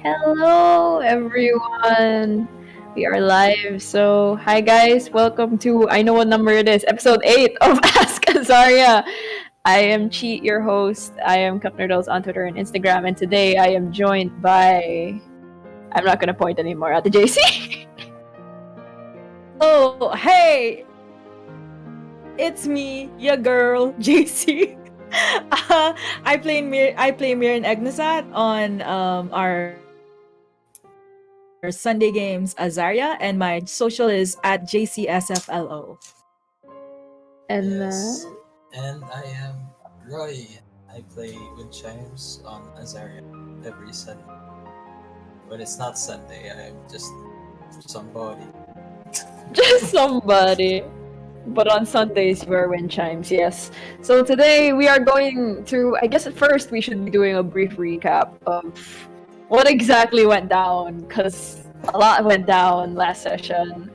Hello, everyone. We are live. So, hi, guys. Welcome to, I know what number it is, episode 8 of Ask Azaria. I am Cheat, your host. I am Cup Noodles on Twitter and Instagram. And today I am joined by, I'm not going to point anymore at the JC. Oh, hey! It's me, your girl, JC. I play Mihryn Egnesat on our Sunday games Azaria, and my social is at JCSFLO. And Yes, and I am Roy. I play with chimes on Azaria every Sunday. When it's not Sunday, I'm just somebody. just somebody. But on Sundays, you are wind chimes, yes. So today we are going through, I guess at first we should be doing a brief recap of what exactly went down, because a lot went down last session.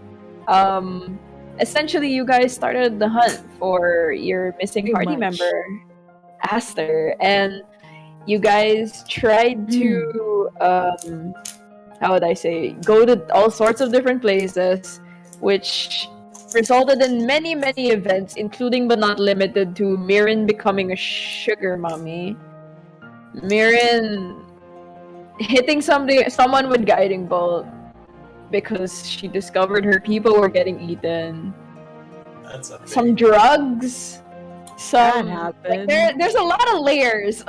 Essentially, you guys started the hunt for your missing Pretty party much. member, Aster, and you guys tried to, how would I say, go to all sorts of different places, which resulted in many, many events, including but not limited to Mihryn becoming a sugar mommy, Mihryn hitting someone with guiding bolt because she discovered her people were getting eaten, That's a some thing. drugs, That some happened. there's a lot of layers.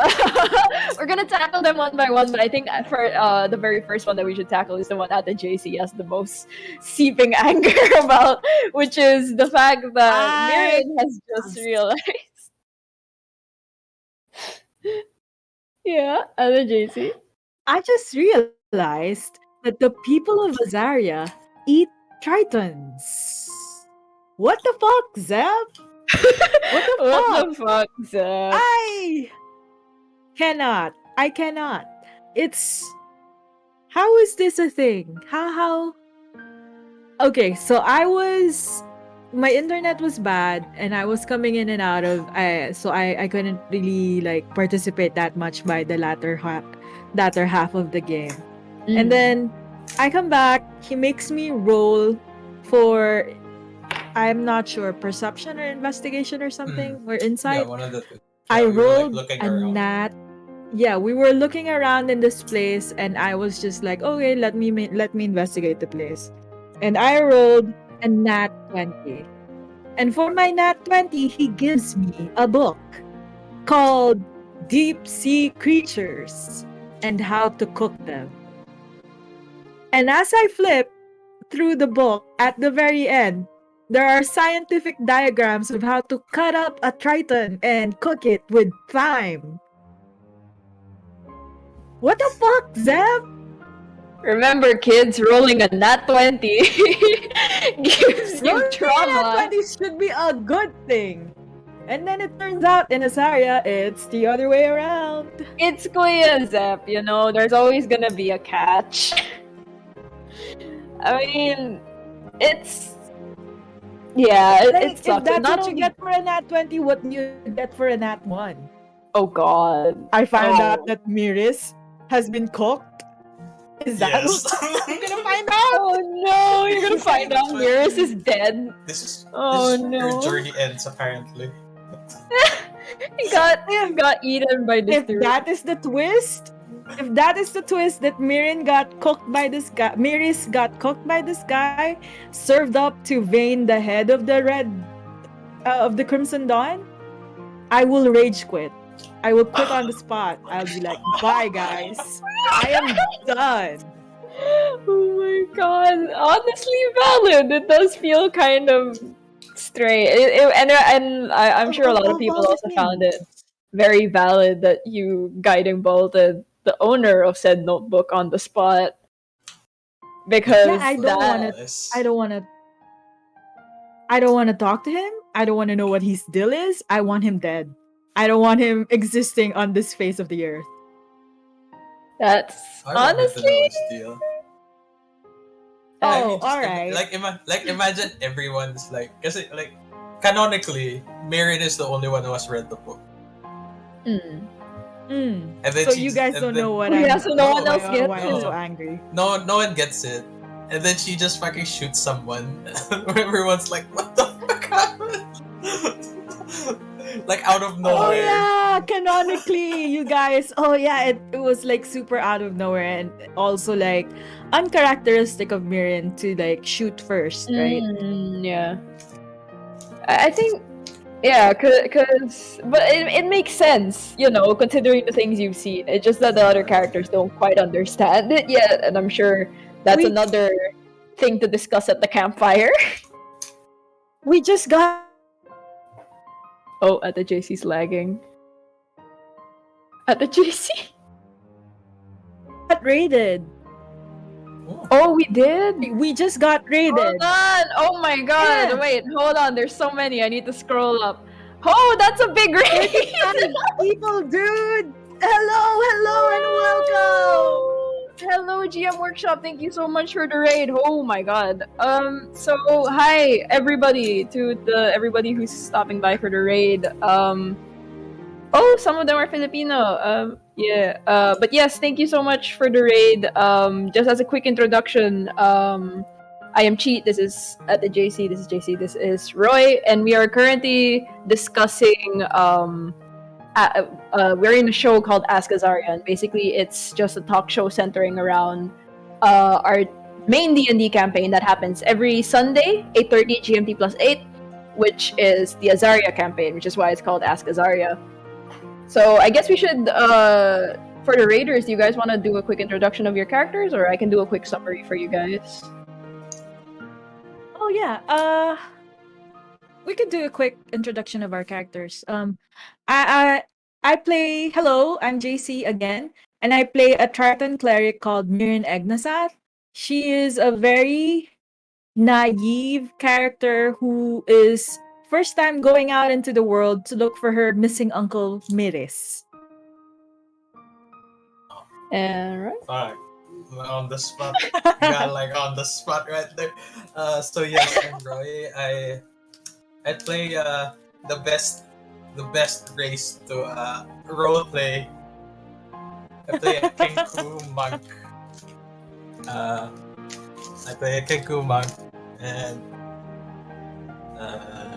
We're gonna tackle them one by one, but I think for the very first one that we should tackle is the one that the JC has the most seeping anger about, which is the fact that I Mihryn has just realized. Yeah, other JC. I just realized that the people of Azaria eat tritons. What the fuck, Zeb? What the What fuck? the fuck, Zep? I cannot. It's how is this a thing? How Okay, so my internet was bad and I was coming in and out of I couldn't really like participate that much by the latter half of the game. And then I come back, he makes me roll for I'm not sure, perception or investigation or something, or Yeah, insight. one of the two. I Yeah, we were like rolled looking a around. nat. Yeah, we were looking around in this place, and I was just like, okay, let me investigate the place. And I rolled a nat 20. And for my nat 20, he gives me a book called Deep Sea Creatures and How to Cook Them. And as I flip through the book, at the very end, there are scientific diagrams of how to cut up a triton and cook it with thyme. What the fuck, Zeb? Remember, kids, rolling a nat 20 gives you Rolling trauma. at 20 should be a good thing. And then it turns out in Azaria, it's the other way around. It's Kuya Zep, you know, there's always gonna be a catch. I mean, it's. Yeah, Like, it if sucks. that's Not what you only. get for a nat 20, what do you get for a nat 1? Oh god. I found Oh. out that Miris has been cooked. Is that Yes. what I'm gonna find out? Oh no, you're gonna find out Miris is dead. This is Oh this is where no. your journey ends apparently. He got eaten by this If that is the twist, that Mirin got cooked by this guy, Miris got cooked by this guy, served up to Vayne, the head of the of the Crimson Dawn, I will rage quit. I will quit on the spot. I'll be like, bye guys, I am done. Oh my god. Honestly valid. It does feel kind of stray. I'm sure a lot of people also found it very valid that you guiding bolted the owner of said notebook on the spot. Because Yeah, I don't want to talk to him. I don't want to know what his deal is. I want him dead. I don't want him existing on this face of the earth. That's I wanted to know honestly. his deal. Oh, just alright. Imagine everyone's like, kasi like canonically, Mihryn is the only one who has read the book. And then So she you just- guys and don't then- know what Oh, I'm. yeah, so no one why- else gets why I'm it. so angry. no one gets it. And then she just fucking shoots someone. Everyone's like, what the fuck happened? Like out of Oh nowhere. yeah, canonically, you guys. Oh yeah, it was like super out of nowhere and also like uncharacteristic of Mihryn to like shoot first, right? Yeah. I think, yeah, cause but it makes sense, considering the things you've seen. It's just that the other characters don't quite understand it yet, and I'm sure that's We- another thing to discuss at the campfire. We just got Oh, at the JC's lagging. At the JC? raided. Oh, we did? We just got raided. Hold on! Oh my god! Yeah. Wait, hold on. There's so many. I need to scroll up. Oh, that's a big raid! 35 people, dude. Hello, and welcome. Hello, GM Workshop. Thank you so much for the raid. Oh my god. So hi everybody to everybody who's stopping by for the raid. Oh, some of them are Filipino. Yeah. But yes, thank you so much for the raid. Just as a quick introduction, I am Cheat. This is at the JC. This is JC. This is Roy, and we are currently discussing. We're in a show called Ask Azaria, and basically it's just a talk show centering around our main D&D campaign that happens every Sunday, 8:30 GMT plus 8, which is the Azaria campaign, which is why it's called Ask Azaria. So I guess we should, for the raiders, do you guys want to do a quick introduction of your characters, or I can do a quick summary for you guys? Oh yeah. We could do a quick introduction of our characters. I play. Hello, I'm JC again, and I play a Triton cleric called Mihryn Egnasath. She is a very naive character who is first time going out into the world to look for her missing uncle Miris. Alright. Fuck. On the spot. Got like on the spot right there. So yes, I'm Roy. I play the best race to role play. I play a Kenku monk. I play a Kenku monk, and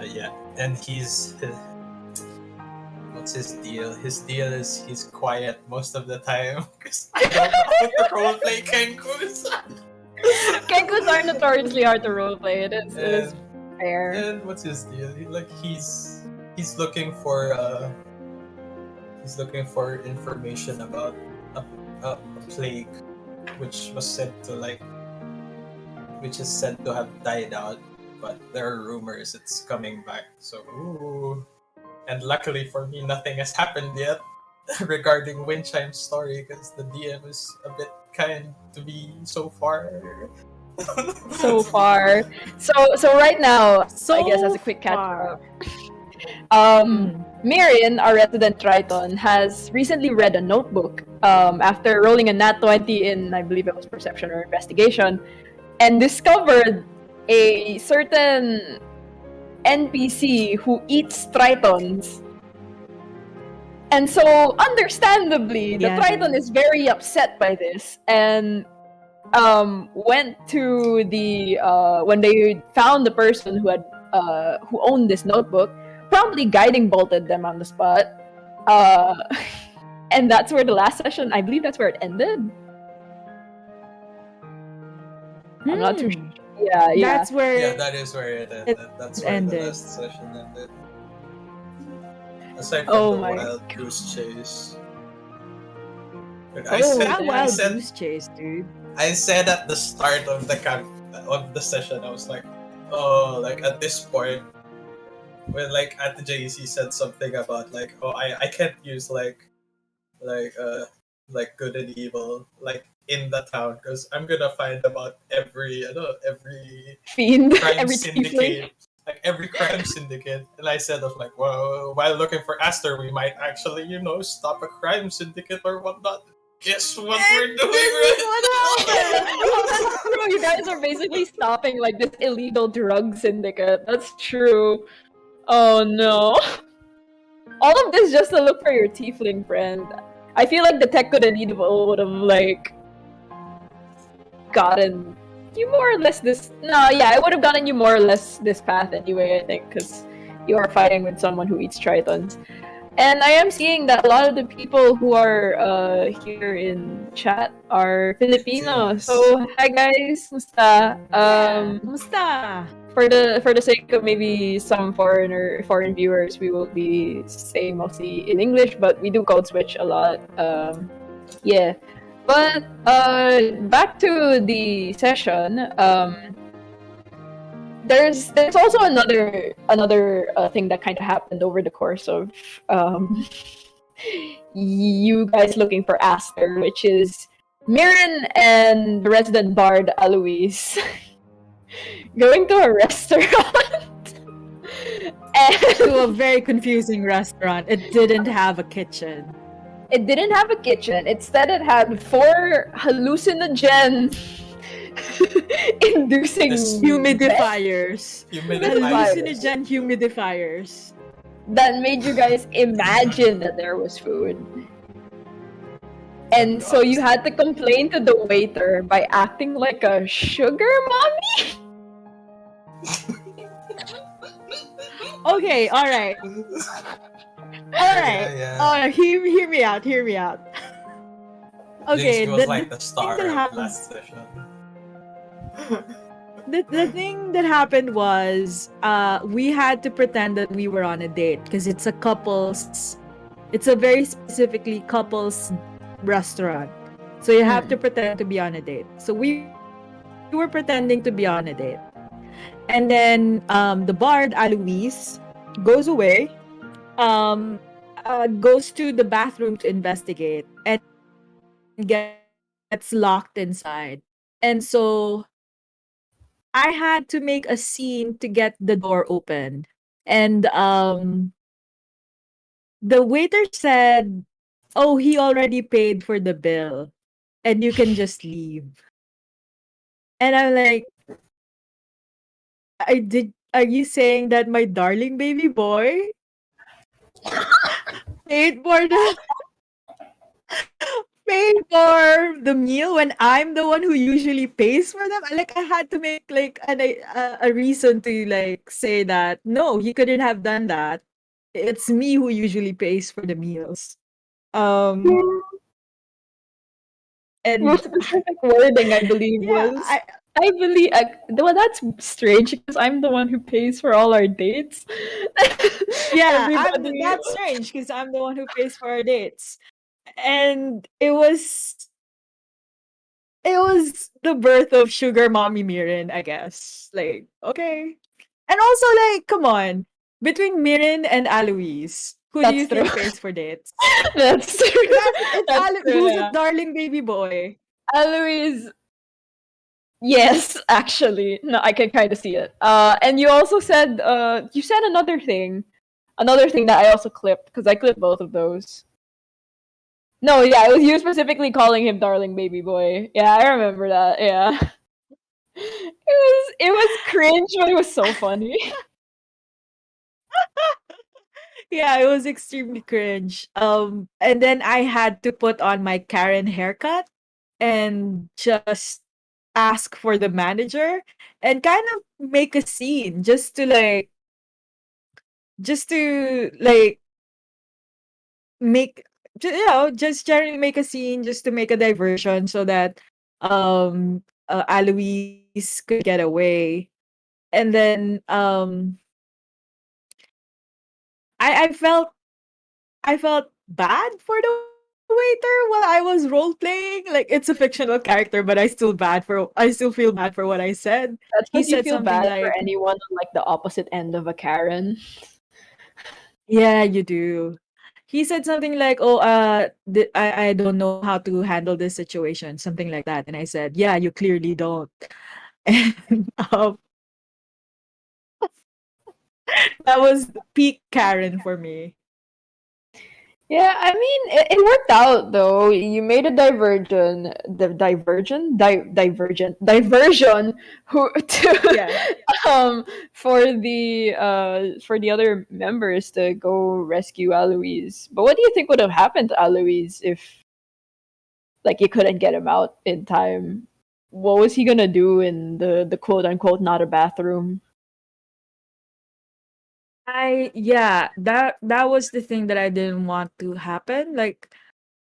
yeah, and what's his deal? His deal is he's quiet most of the time because I don't know how to role play Kenkus. Kenkus are notoriously hard to roleplay. It is fair. And what's his deal? He's looking for information about a plague which is said to have died out, but there are rumors it's coming back. So ooh. And luckily for me, nothing has happened yet regarding Windchime's story because the DM is a bit kind to be so far. So far. So right now, I guess as a quick catch up. Mihryn, our resident Triton, has recently read a notebook after rolling a nat 20 in, I believe it was perception or investigation, and discovered a certain NPC who eats Tritons. And so, understandably, the Triton is very upset by this and went to the when they found the person who owned this notebook, promptly guiding bolted them on the spot. And that's where the last session, I believe that's where it ended. I'm not too sure. Yeah. That's where. Yeah, that is where it ended. That's where the last session ended. Aside from the wild goose chase. Wild goose chase, dude. I said at the start of the session, I was like, oh, like at this point, when like at the JEC said something about like, oh, I can't use like good and evil like in the town because I'm gonna find about every fiend, crime every syndicate, like every crime syndicate. And I said, I was like, well, while looking for Aster, we might actually stop a crime syndicate or whatnot. Guess what we're doing right now? You guys are basically stopping like this illegal drug syndicate. That's true. Oh no. All of this just to look for your tiefling friend. I feel like the tech good and evil would have like gotten you more or less this. No, yeah, I would have gotten you more or less this path anyway. I think because you are fighting with someone who eats tritons. And I am seeing that a lot of the people who are here in chat are Filipino. Filipinos. So hi guys, musta? Yeah. Musta? For the sake of maybe some foreign viewers, we will be saying mostly in English, but we do code switch a lot. Yeah. But back to the session. There's also another thing that kind of happened over the course of um, you guys looking for Aster, which is Mihryn and the resident bard Alois going to a restaurant To a and very confusing restaurant. It didn't have a kitchen. it didn't have a kitchen. Instead, it had 4 hallucinogen inducing This- Humidifiers. Humidifiers. Hallucinogen humidifiers. that made you guys imagine that there was food. And so you had to complain to the waiter by acting like a sugar mommy? Okay, alright. Alright. Yeah. Hear me out, hear me out. Okay, Jinx was like the star thing that of happened- last session. the thing that happened was we had to pretend that we were on a date because it's a very specifically couples restaurant, so you have to pretend to be on a date. So we were pretending to be on a date, and then the bard Alois goes away, goes to the bathroom to investigate and gets locked inside. And so I had to make a scene to get the door open. And the waiter said, "Oh, he already paid for the bill and you can just leave." And I'm like, are you saying that my darling baby boy paid for the paid for the meal when I'm the one who usually pays for them? Like I had to make like a reason to like say that no, he couldn't have done that. It's me who usually pays for the meals. Um and Most specific wording, I believe, yeah, was I believe. Well, that's strange because I'm the one who pays for all our dates. Everybody. that's strange because I'm the one who pays for our dates. And it was the birth of Sugar Mommy Mihryn, I guess. Like, okay. And also, like, come on. Between Mihryn and Alois, who do That's you think true. pays for dates? That's true. That's true. Who's Yeah. a darling baby boy? Alois. Yes, actually, no, I can kind of see it. And you said another thing that I also clipped because I clipped both of those. No, yeah, it was you specifically calling him darling baby boy. Yeah, I remember that. Yeah. It was cringe, but it was so funny. Yeah, it was extremely cringe. And then I had to put on my Karen haircut and just ask for the manager and kind of make a scene just to make just generally make a scene just to make a diversion so that Alois could get away. And then I felt bad for the waiter while I was role playing. Like it's a fictional character, but I still feel bad for what I said. That's He because you said feel something bad for like, anyone on like the opposite end of a Karen. "Yeah, you do." He said something like, "Oh, I don't know how to handle this situation," something like that. And I said, "Yeah, you clearly don't." And that was peak Karen for me. Yeah, I mean, it worked out though. You made a diversion who Yeah. to for the other members to go rescue Alois. But what do you think would have happened to Alois if like you couldn't get him out in time? What was he gonna do in the quote unquote not a bathroom? That was the thing that I didn't want to happen. Like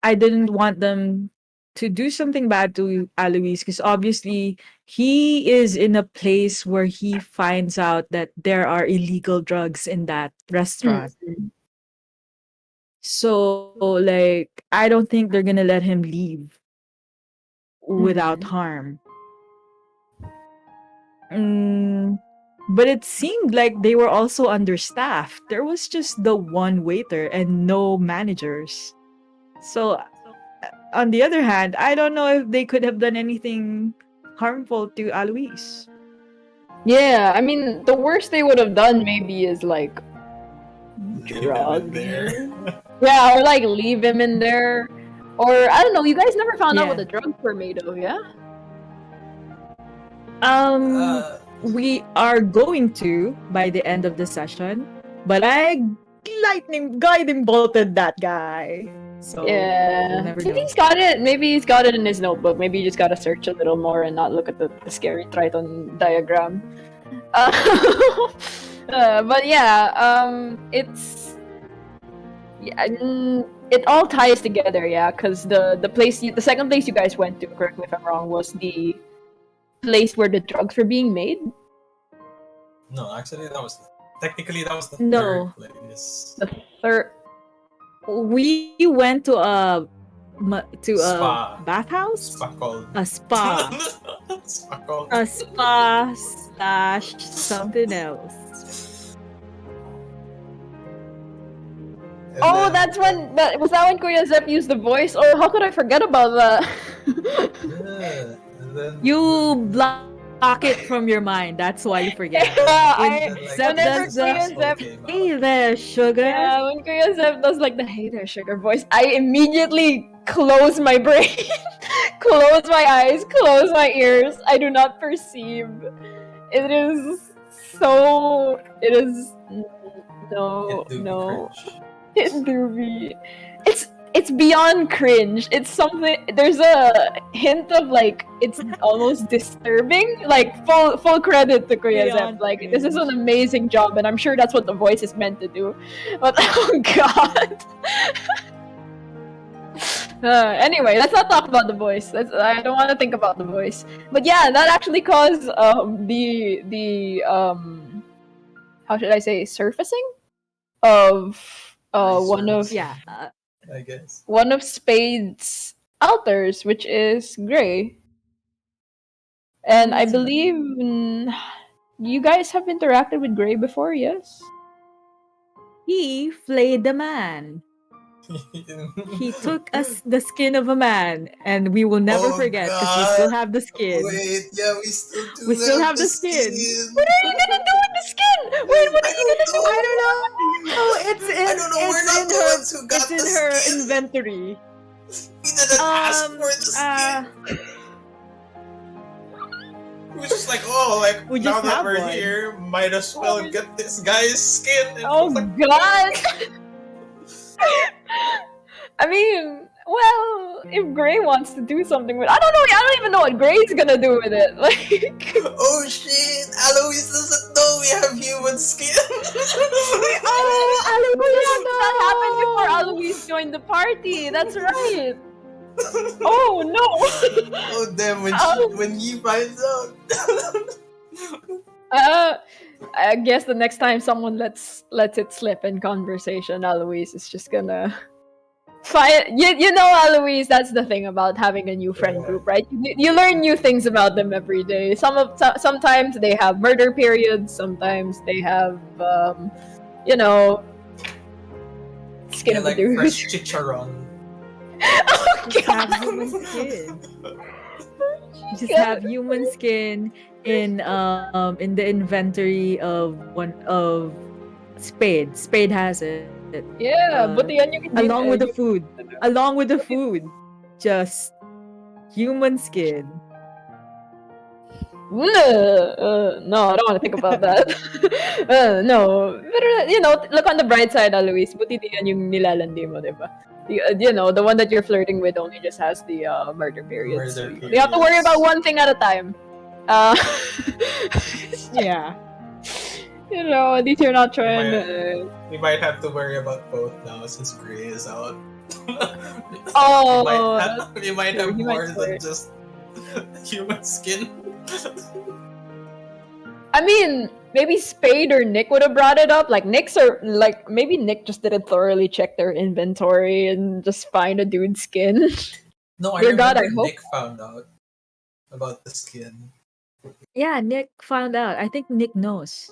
I didn't want them to do something bad to Alois because obviously he is in a place where he finds out that there are illegal drugs in that restaurant. Mhm. So like I don't think they're gonna let him leave without Mhm. harm. Mm, but it seemed like they were also understaffed. There was just the one waiter and no managers. So, on the other hand, I don't know if they could have done anything harmful to Alois. Yeah, I mean, the worst they would have done maybe is like Leave him in drug there. him. Yeah, or like leave him in there. Or I don't know, you guys never found out what Yeah. the drugs were made of, yeah? Um, uh, we are going to by the end of the session, but I lightning guiding bolted that guy. So we'll Yeah. never Maybe know. he's got it. Maybe he's got it in his notebook. Maybe you just gotta search a little more and not look at the scary Triton diagram. Uh, but yeah, yeah, it all ties together, yeah. Because the second place you guys went to, correct me if I'm wrong, was the place where the drugs were being made. no, actually, technically that was the third No, place. The third. we went to a Spa. bathhouse, Spa called. a spa, Spa called. a spa slash something else. And Oh, then, that's when that when Kuya Zep used the voice. Oh, how could I forget about that? yeah, and then You block it from your mind. That's why you forget. Yeah, When I then like Zep whenever does Mrs. the Kuya Asshole Zep came "Hey out. there, sugar," yeah, when Kuya Zep does like the "Hey there, sugar" voice, I immediately close my brain, close my eyes, close my ears. I do not perceive. It is so. It is no, It do be no. cringe. It do be. It's beyond cringe. It's something. There's a hint of like it's almost disturbing. Like full credit to Kuya Zep. beyond Like this is an cringe. amazing job, and I'm sure that's what the voice is meant to do. But oh god. Anyway, let's not talk about the voice. I don't want to think about the voice. But yeah, that actually caused the how should I say surfacing of Nice one of words, Yeah, I guess. Spade's alters, which is Gray. And I mhm. believe you guys have interacted with Gray before, yes? He flayed the man. He took us the skin of a man, and we will never Oh forget because we god! still have the skin. Wait, yeah, we still do We still have have the the skin. skin. What are you gonna do with the skin? Wait, what I are you don't gonna do I with don't it? know. Oh, I don't know. We're not the ones who got it's the in her skin. inventory. We didn't ask for Um the uh skin. We was just like, oh, like we now just that have we're one. here, might as well get this guy's skin. And Oh I was like, god! I mean, well, if Gray wants to do something with, I don't know. I don't even know what Gray's gonna do with it. Like, oh shit! Alois doesn't know we have human skin. Oh, that happened before Alois! Alois joined the party. That's right. Oh no. Oh damn! When he finds out. uh, I guess the next time someone lets it slip in conversation, Alois is just gonna find. You know, Alois. That's the thing about having a new friend group, right? You learn new things about them every day. Sometimes they have murder periods. Sometimes they have you know, skin Yeah, of a like dude. fresh chicharron. Oh Just have god. human skin. Just have human skin in the inventory of one of Spade. Spade has it. Yeah, Uh, buti yan yung hindi along with the yung- food. Along with the food. Just human skin. No, I don't want to think about that. No. Pero, look on the bright side, Luis. Buti di yan yung nilalandi mo, di ba? The one that you're flirting with only just has the murder period. So Murder you have to worry periods. about one thing at a time. Uh, Yeah. at least you're not trying to... We might have to worry about both now since Gray is out. Oh, we might have true. He might more than flirt. just human skin. I mean, maybe Spade or Nick would have brought it up. Maybe Nick just didn't thoroughly check their inventory and just find a dude's skin. No, I Dear God, remember I hope- Nick found out about the skin. Yeah, Nick found out. I think Nick knows.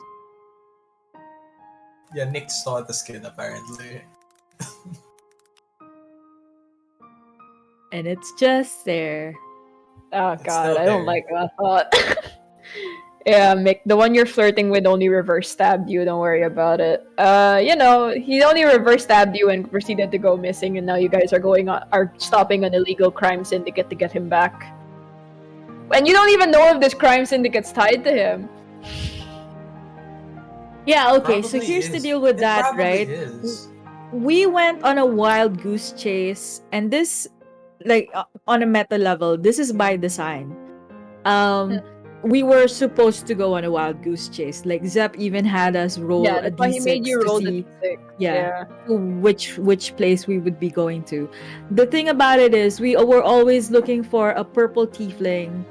Yeah, Nick saw the skin apparently. And it's just there. Oh It's God, still I don't there. like that thought. Yeah, Mick, the one you're flirting with only reverse stabbed you. Don't worry about it. He only reverse stabbed you and proceeded to go missing, and now you guys are stopping an illegal crime syndicate to get him back. And you don't even know if this crime syndicate's tied to him. Yeah, okay, so Probably here's the is. deal with It that, probably right? is. We went on a wild goose chase, and this, on a meta level, this is by design. We were supposed to go on a wild goose chase. Like Zep even had us roll Yeah, a that's why he made d6 you to roll see, the d6. yeah, which place we would be going to. The thing about it is, we were always looking for a purple tiefling,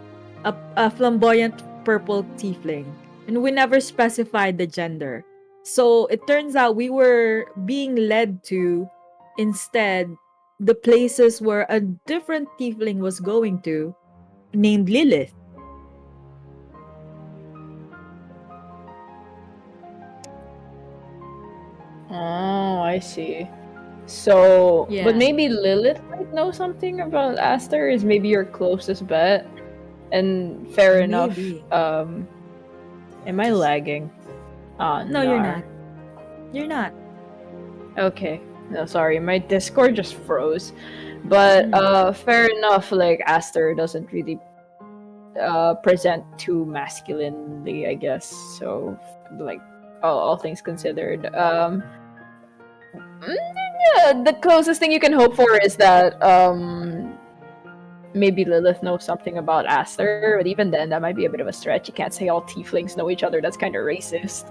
a flamboyant purple tiefling, and we never specified the gender. So it turns out we were being led to, instead, the places where a different tiefling was going to, named Lilith. Oh, I see. So, Yeah. but maybe Lilith might know something about Aster. Is maybe your closest bet. And fair enough. Maybe. Am I lagging? No, you're not. You're not. Okay. No, sorry, my Discord just froze. But fair enough, like Aster doesn't really present too masculinely, I guess. So like all things considered. Yeah, the closest thing you can hope for is that maybe Lilith knows something about Aster, but even then that might be a bit of a stretch. You can't say all tieflings know each other, that's kinda racist.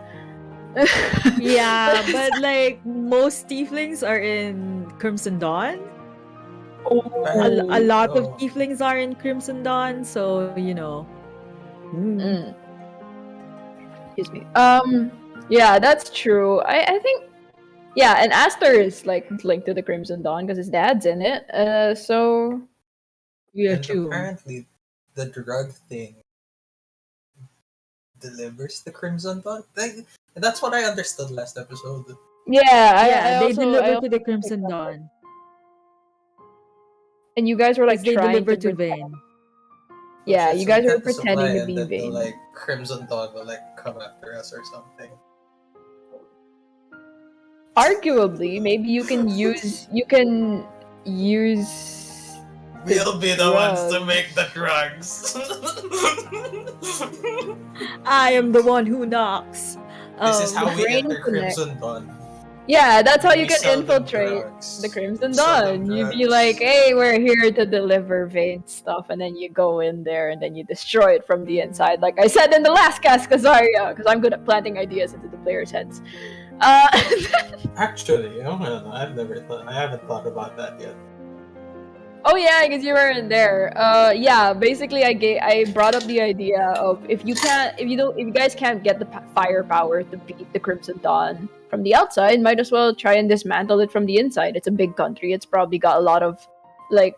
Yeah, but like most tieflings are in Crimson Dawn. A lot of Oh. tieflings are in Crimson Dawn, so Excuse me. Yeah, that's true. I think yeah, and Aster is like linked to the Crimson Dawn because his dad's in it. So yeah, And true. apparently, the drug thing delivers the Crimson Dawn. That's what I understood last episode. yeah, They deliver to the Crimson Dawn. And you guys were like They trying deliver to to Vayne. Yeah, Shit, you so guys we were got the supply pretending to and be then the, Vayne. like Crimson Dawn will like come after us or something. Arguably, maybe you can use We'll be the ones to drugs. make the drugs. I am the one who knocks. This is how we Brain enter Connect. Crimson Dawn. Yeah, that's how you We can sell them infiltrate drugs. the Crimson We sell them Dawn. You'd be drugs. like, hey, we're here to deliver Vayne stuff, and then you go in there and then you destroy it from the inside. Like I said in the last cast, Azaria, because I'm good at planting ideas into the players' heads. Actually, I haven't thought about that yet. Oh yeah, because you were in there. Yeah, basically I brought up the idea of if you guys can't get the firepower to beat the Crimson Dawn from the outside, might as well try and dismantle it from the inside. It's a big country. It's probably got a lot of like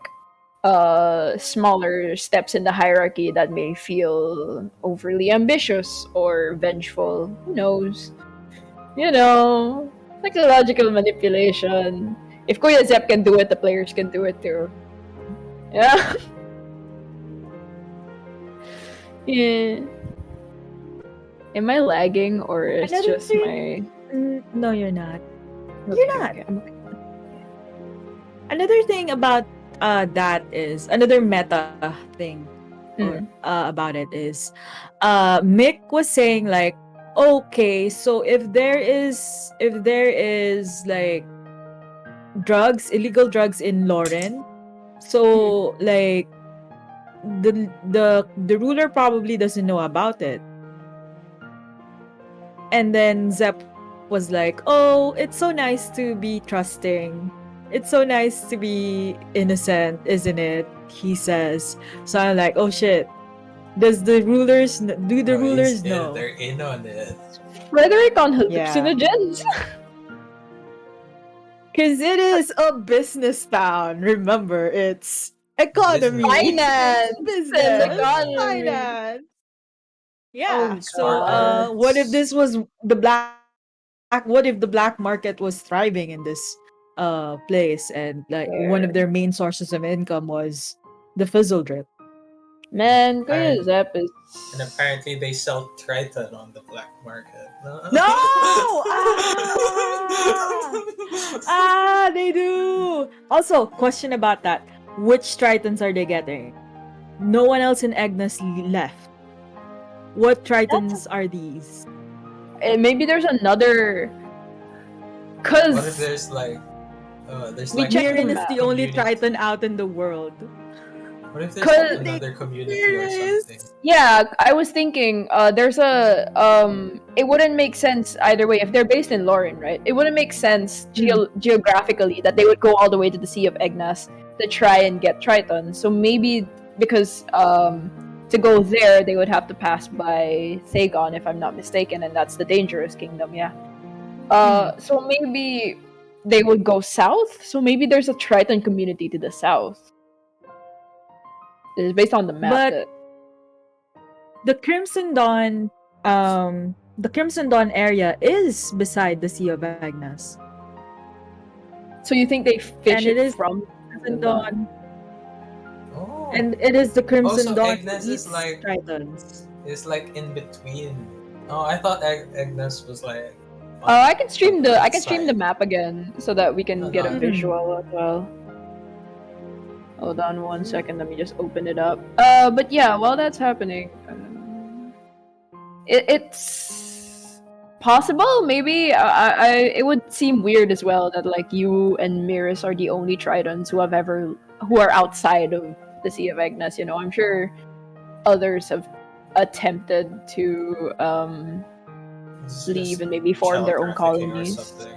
smaller steps in the hierarchy that may feel overly ambitious or vengeful. Who knows? Psychological manipulation. If Kuya Zep can do it, the players can do it too. Yeah. Yeah. Am I lagging or is Another just thing- my... No, you're not. You're not. Okay. I'm okay. Another thing about that is another meta thing or Mm. about it is Mick was saying like, okay, so if there is like illegal drugs in Lauren, so like the ruler probably doesn't know about it. And then Zep was like, oh, it's so nice to be trusting. It's so nice to be innocent, isn't it? He says. So I'm like, oh shit. Do the Oh, rulers know? they're in on it. Frederick on Yeah. hallucinogens. Because it is a business town. Remember, it's Business. economy, Finance and business, economy. finance. Oh Yeah. So god. what if Sparklers. this was what if the black market was thriving in this place and like one of their Fair. main sources of income was the fizzle drip. Man, Kuya Apparent, Zep is. and apparently they sell Triton on the black market. No! Ah! Ah, they do. Also, question about that. Which Tritons are they getting? No one else in Agnes left. What That's Tritons are these? maybe there's another. What if Cause there's we like checked the Mihryn is a map. the only community? Triton out in the world. What if there's like Cause another community or There something? is. yeah, I was thinking there's a it wouldn't make sense either way if they're based in Lauren, right? It wouldn't make sense geographically that they would go all the way to the Sea of Egnas to try and get Triton. So maybe because to go there they would have to pass by Thagon if I'm not mistaken, and that's the dangerous kingdom, yeah. So maybe they would go south. So maybe there's a Triton community to the south. It's based on the map But that the Crimson Dawn, the Crimson Dawn area is beside the Sea of Agnes. so you think they fish And it it is from Crimson Dawn? Dawn. Oh, And it is the Crimson also Dawn who Agnes is eats like Tritons. in between. Oh, I thought Agnes was like. Oh, I can stream the side. map again so that we can get a Uh-huh. visual as well. Hold on 1 second, let me just open it up. But yeah, while that's happening, it's possible. Maybe it would seem weird as well that like you and Miris are the only Tritons who are outside of the Sea of Agnes. You know, I'm sure others have attempted to It's leave just and maybe form child their own trafficking or colonies. something.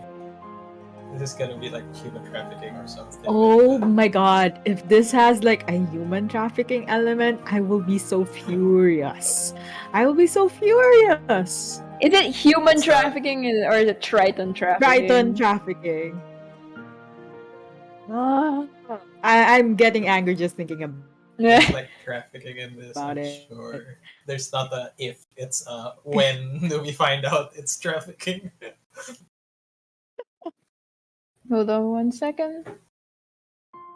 This is gonna be like human trafficking or something. Oh my god, if this has like a human trafficking element, I will be so furious. I will be so furious. Is it human It's not- trafficking or is it Triton trafficking? Triton trafficking. I'm getting angry just thinking about There's like trafficking in this, I'm it. sure. There's not a if, it's a when do we find out it's trafficking. Hold on 1 second.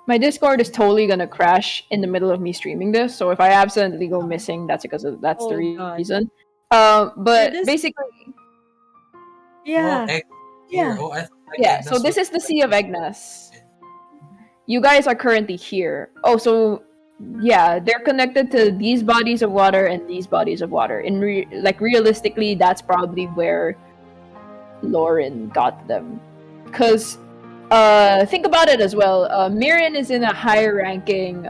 My Discord is totally gonna crash in the middle of me streaming this, so if I accidentally go missing, that's because that's the Oh god. reason. But this- basically, Yeah. Well, Yeah. Oh, I thought yeah. So Agnes this was is the Sea of Egnas. You guys are currently here. Oh, so yeah, they're connected to these bodies of water and these bodies of water. Like realistically, that's probably where Lauren got them, because think about it as well. Mihryn is in a higher ranking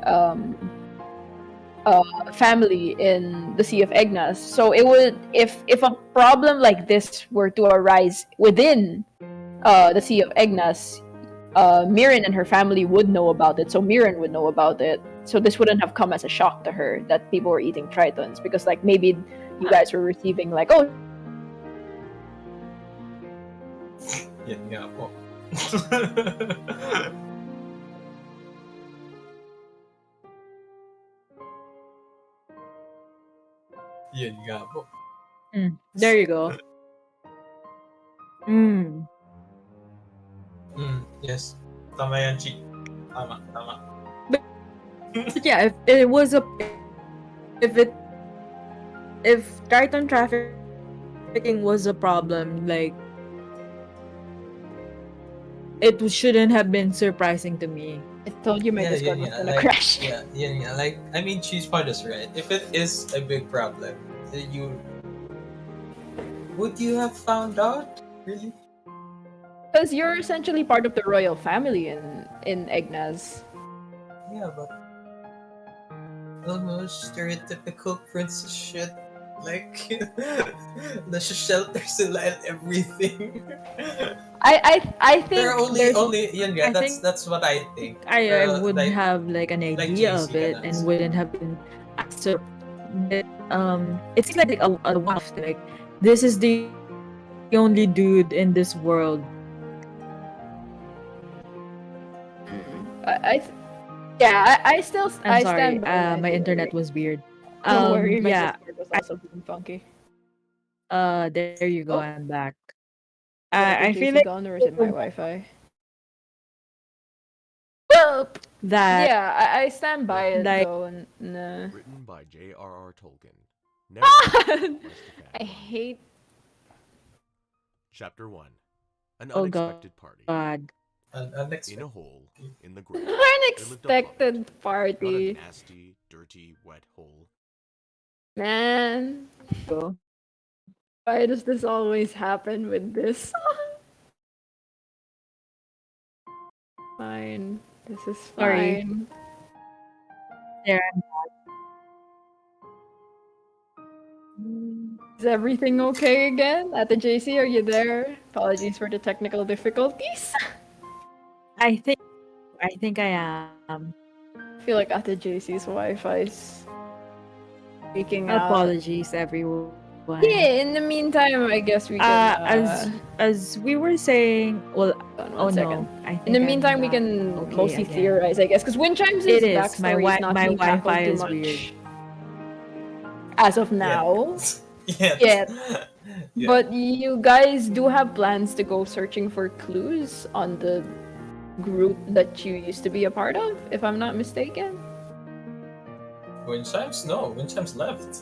family in the Sea of Egnas. So it would, if a problem like this were to arise within the Sea of Egnas, Mihryn and her family would know about it. So Mihryn would know about it. So this wouldn't have come as a shock to her that people were eating tritons, because like maybe you guys were receiving like, oh. Yun nga po. Yun nga po. There you go. Yes. Tama yan, Chi. Tama, tama. But yeah, if Triton trafficking was a problem, like it shouldn't have been surprising to me. I told you my Yeah, Discord was gonna like, crash. yeah. Like, I mean, Cheese Pod is right. If it is a big problem, then would you have found out? Really? Because you're essentially part of the royal family in Egnaz. Yeah, but almost stereotypical princess shit. Like the shelter sila and everything. I think There are there's only yun nga, I think that's what I think. I would Like have like an idea JC of it can and answer. wouldn't have been so but it seems like a one-off like this is the only dude in this world. I still I'm I sorry, stand by my my internet theory. was weird. Don't worry, my Yeah, Discord was also being funky. there you go. Oh, I'm back. is that the I feel JC like gone or is it my Wi-Fi? Well, that yeah, I stand by it like though. Nah. Written by J.R.R. Tolkien. Narrated by Stefan I Gagné. hate. Chapter 1. An oh unexpected party. god. In a Unexpected. hole in the ground. Unexpected Not a party. nasty, dirty, wet hole. Man, Go. why does this always happen with this? Fine. This is Sorry. fine. There. Is everything okay again? At the JC, are you there? Apologies for the technical difficulties. I think I am. I feel like at the JC's Wi-Fi is freaking out. Apologies, everyone. Yeah, in the meantime, I guess we can. As we were saying, well, Hold on oh one second. no, I think In the I'm meantime, we not can okay mostly again. theorize, I guess, because Wind Chimes' It is. backstory is not My being tackled Wi-Fi too is much weird. as of now. Yet. Yet. Yeah. But you guys do have plans to go searching for clues on the group that you used to be a part of, if I'm not mistaken. Windchimes? No, Windchimes left.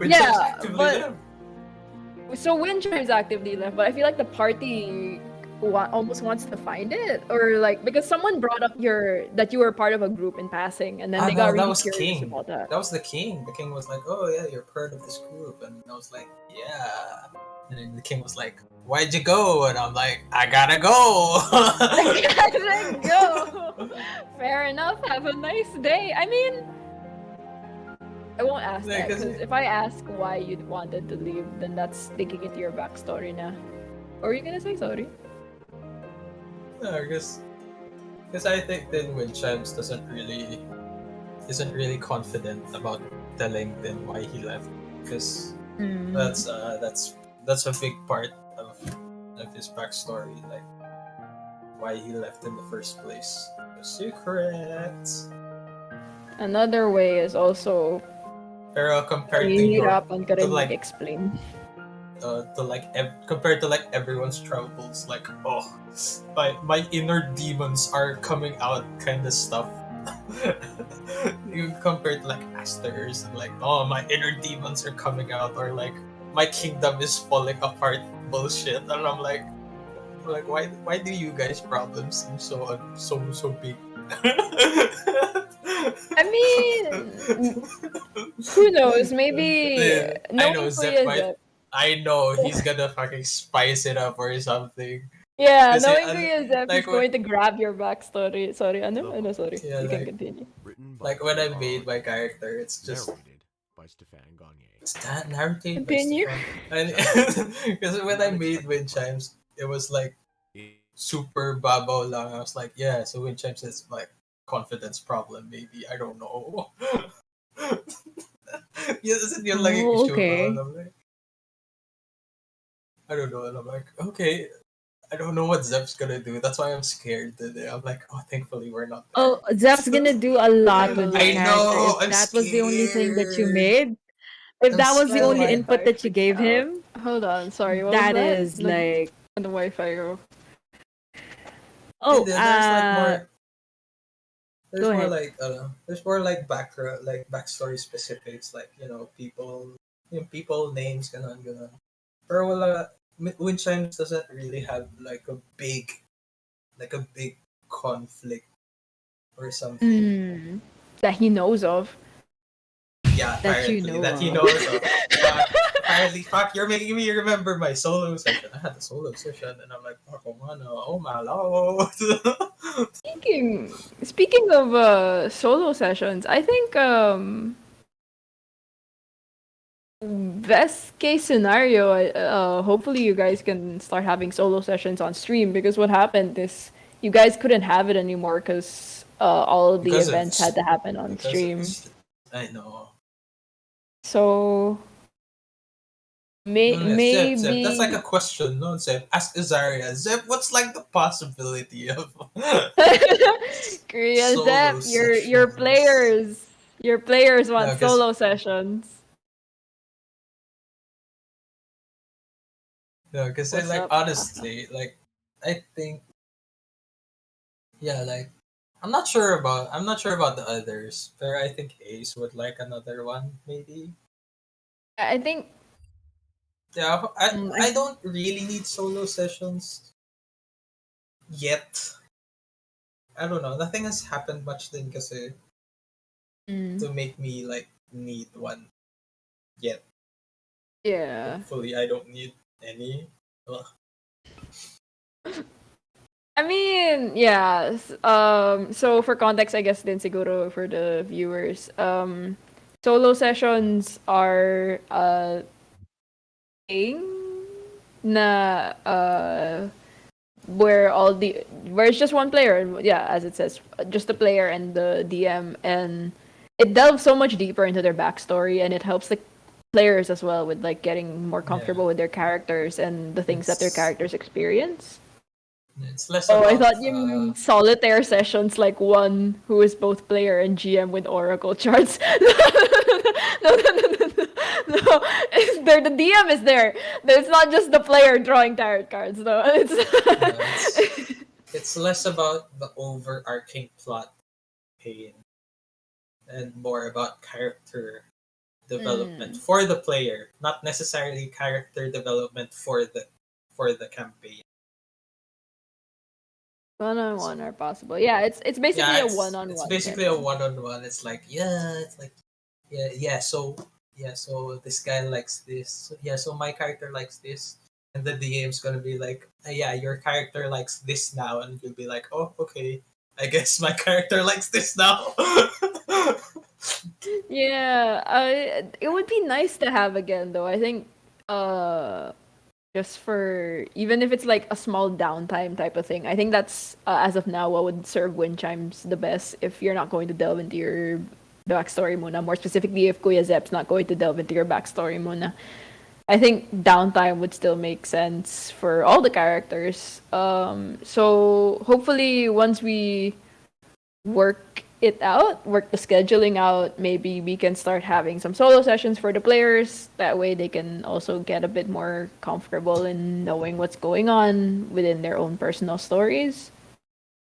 Yeah, actively but- left. So Wind Chimes actively left, but I feel like the party almost wants to find it, or like because someone brought up that you were part of a group in passing, and then they got That really was curious King. about that. That was the king. The king was like, "Oh yeah, you're part of this group," and I was like, "Yeah." And then the king was like, "Why'd you go?" And I'm like, "I gotta go." I gotta go. Fair enough. Have a nice day. I mean, I won't ask Yeah, that 'cause because if I ask why you wanted to leave, then that's digging into your backstory now. Or are you gonna say sorry? No, because I think then Windchimes isn't really confident about telling them why he left, because that's a big part of his backstory, like why he left in the first place. A secret. Another way is also Pero compared to your hihirapan ka to rin like mag-explain. compared to like everyone's troubles, like my inner demons are coming out kind of stuff. You compare to like Aster's and like, oh, my inner demons are coming out, or like my kingdom is falling apart bullshit, and I'm like why do you guys problems seem so big? I mean, who knows? Maybe Yeah, I know knowing Zep Kuya might. Zep. I know he's gonna fucking spice it up or something. Yeah, Kasi, knowing Kuya Zep like, is going to grab your backstory. Sorry, ano? Ano, sorry. Yeah, You can like- continue. Written by Like when I J.R.R. made my character, it's just Narrated by Stefan Gagné. it's that narrated by Continue. Stefan. Because when I made Wind Chimes, it was like super babaw lang. I was like, yeah, so Wind Chimes is like confidence problem, maybe. I don't know. Yun lang yung Oh, issue ko. okay. And I'm like, I don't know. And I'm like, okay, I don't know what Zep's gonna do. That's why I'm scared today. I'm like, oh, thankfully we're not there. Oh, Zep's gonna do a lot with your I character. know, If I'm that was the only thing that you scared. made, if I'm that was the scared. only My input that you gave out. him, Hold on, sorry. What that was that? is like, the Wi-Fi go. oh, There's like more. There's go more ahead. like there's more like backstory specifics, like people names ganon. Pero wala. Wind Chimes doesn't really have like a big like a big conflict or something. That he knows of. Yeah, That you apparently know that he of. knows of. Apparently, fuck, you're making me remember my solo session. I had a solo session, and I'm like, oh my lord. Speaking of solo sessions, I think best case scenario, hopefully you guys can start having solo sessions on stream, because what happened is you guys couldn't have it anymore because all of the Because events had to happen on stream. I know. So Zeb, that's like a maybe question, no, Zeb? Ask Azaria. Zeb, what's like the possibility of Korea solo Zep, sessions? your players No, want because solo sessions. What's like up? honestly, like I think yeah, like I'm not sure about the others, but I think Ace would like another one, maybe. I think Yeah, I I don't really need solo sessions yet. I don't know. Nothing has happened much then kasi mm, to make me like need one yet. yeah. Hopefully I don't need any. Ugh. I mean, yeah. So for context, I guess din siguro for the viewers, solo sessions are thing na where it's just one player, and yeah, as it says, just the player and the DM, and it delves so much deeper into their backstory, and it helps the players as well with like getting more Yeah. comfortable with their characters and the things that their It's characters experience. it's less Oh, I about thought you mean solitaire sessions, like one who is both player and GM with Oracle charts. No. No, there. The DM is there. It's not just the player drawing tarot cards, though. it's less about the overarching plot pain and more about character development for the player, not necessarily character development for the campaign. One-on-one are possible. Yeah, it's basically Yeah, a it's one-on-one basically a campaign. one-on-one. It's like so this guy likes this. Yeah, so my character likes this. And the DM's gonna be like, yeah, your character likes this now, and you'll be like, oh, okay, I guess my character likes this now. Yeah, it would be nice to have again, though. I think, just for even if it's like a small downtime type of thing. I think that's as of now what would serve wind chimes the best if you're not going to delve into your backstory muna. More specifically, if Kuya Zep's not going to delve into your backstory muna. I think downtime would still make sense for all the characters. So hopefully once we work the scheduling out, maybe we can start having some solo sessions for the players. That way they can also get a bit more comfortable in knowing what's going on within their own personal stories.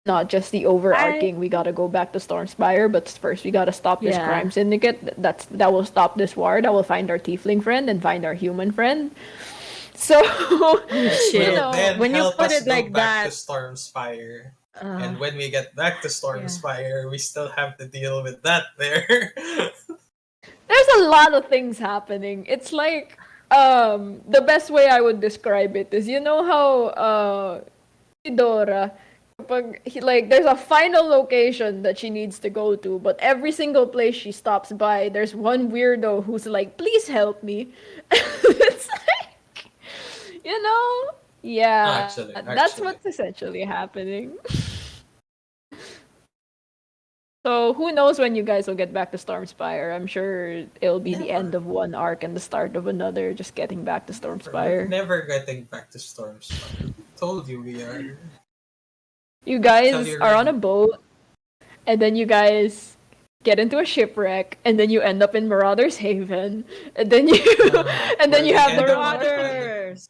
Not just the overarching, we gotta go back to Stormspire, but first we gotta stop this Yeah. crime syndicate. That will stop this war. That will find our tiefling friend and find our human friend. So, Shit. you know, Then when you help put us it go like back to that, Stormspire. And uh, when we get back to Stormspire, we still have to deal with that there. there's a lot of things happening. It's like the best way I would describe it is, you know how Dora, like there's a final location that she needs to go to, but every single place she stops by, there's one weirdo who's like, "Please help me." It's like, you know, yeah, that's Actually. what's essentially happening. So who knows when you guys will get back to Stormspire? I'm sure it'll be the end Never. of one arc and the start of another, just getting back to We're Stormspire. never getting back to Stormspire. Told you we are. You Tell guys you are right on a now. boat, and then you guys get into a shipwreck, and then you end up in Marauder's Haven, and then you and then Where you we have end the up on remorse. Marauders.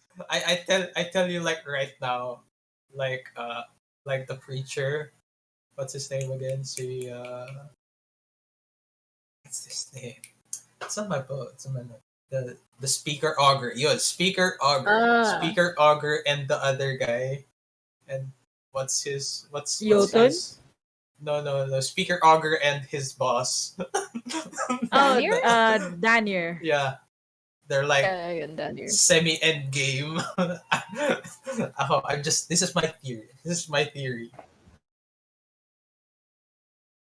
I tell you like right now, like the preacher. What's his name again? See what's his name? It's on my boat. It's on my note. The speaker augur. Yo, speaker augur. Ah, Speaker augur and the other guy. And what's Jotun? Jotun? his no Speaker Augur and his boss. Oh, Daniel? Danier. Yeah, they're like Yeah, yun, Daniel. semi end game. Oh, this is my theory.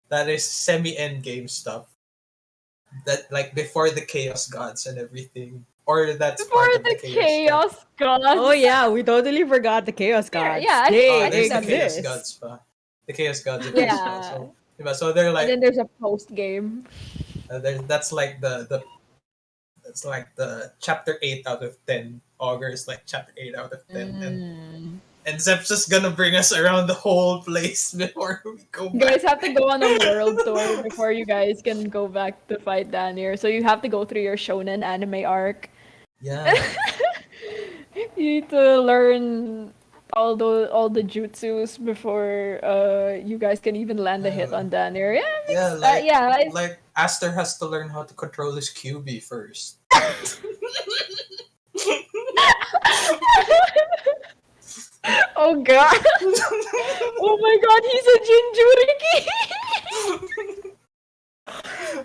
That is semi end game stuff. That like before the chaos gods and everything. Or that's Before part of the the chaos god. chaos gods. Oh yeah, we totally forgot the Chaos Yeah, Gods. yeah, Oh, I there's think the that makes chaos exist. gods pa. The chaos gods exist pa. Yeah. So, diba? So they're And like then there's a post game. that's like the that's like the chapter 8 out of 10. Augur is like chapter 8 out of 10. And Zep's just gonna bring us around the whole place before we go You back. guys have to go on a world tour before you guys can go back to fight Daniel. So you have to go through your shonen anime arc. Yeah. You need to learn all the jutsus before you guys can even land a hit on Daniel. Yeah, like Aster has to learn how to control his QB first. Oh god. Oh my god, he's a Jinjuriki.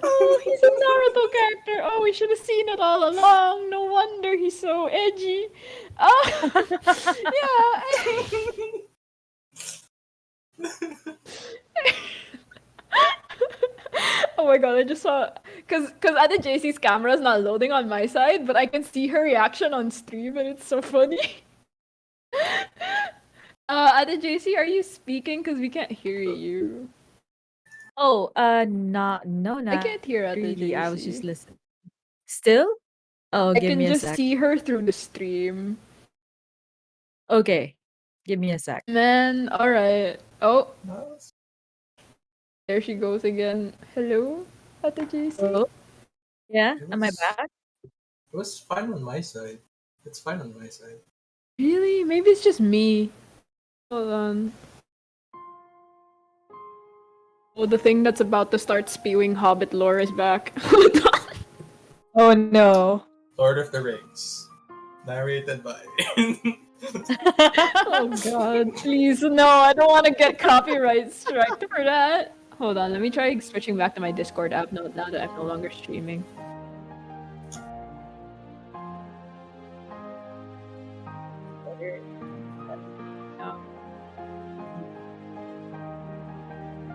Oh, he's a Naruto character. Oh, we should have seen it all along. No wonder he's so edgy. Oh, yeah. Oh my god, I just saw because at the JC's camera is not loading on my side, but I can see her reaction on stream, and it's so funny. At the JC, are you speaking? Because we can't hear you. Oh, no, I can't hear at the really. I was JC. just listening. Still? Oh, I give can me a just sec. see her through the stream. Okay, give me a sec. Man, alright. Oh, there she goes again. Hello, at the JC. Hello? Yeah, It am I was- back? It was fine on my side. It's fine on my side. Really? Maybe it's just me. Hold on. Oh, the thing that's about to start spewing Hobbit lore is back. Hold on. Oh no. Lord of the Rings. Narrated by. Oh god, please no, I don't want to get copyright strike for that. Hold on, let me try switching back to my Discord app now that I'm no longer streaming.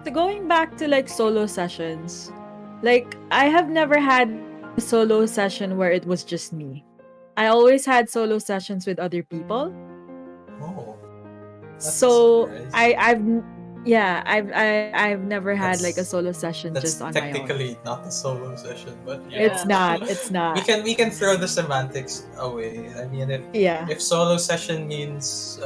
So going back to like solo sessions, like I have never had a solo session where it was just me. I always had solo sessions with other people. Oh. That's a So surprise. I've never had like a That's- solo session That's just on my own. technically not a solo session, but yeah. It's not. It's not. We can throw the semantics away. I mean, Yeah. if solo session means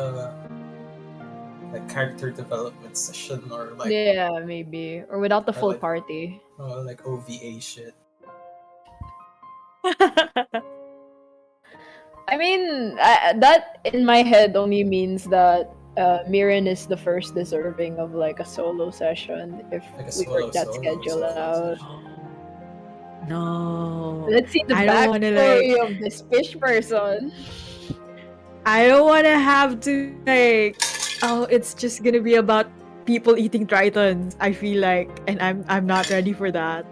like character development session or like Yeah, maybe. Or without the full like- party. like OVA shit. I mean, that in my head only means that Mihryn is the first deserving of like a solo session if Like a we work that solo schedule out. session. No. Let's see the I don't wanna, backstory like- of this fish person. I don't want to have to like. Oh, it's just gonna be about people eating tritons. I feel like, and I'm not ready for that.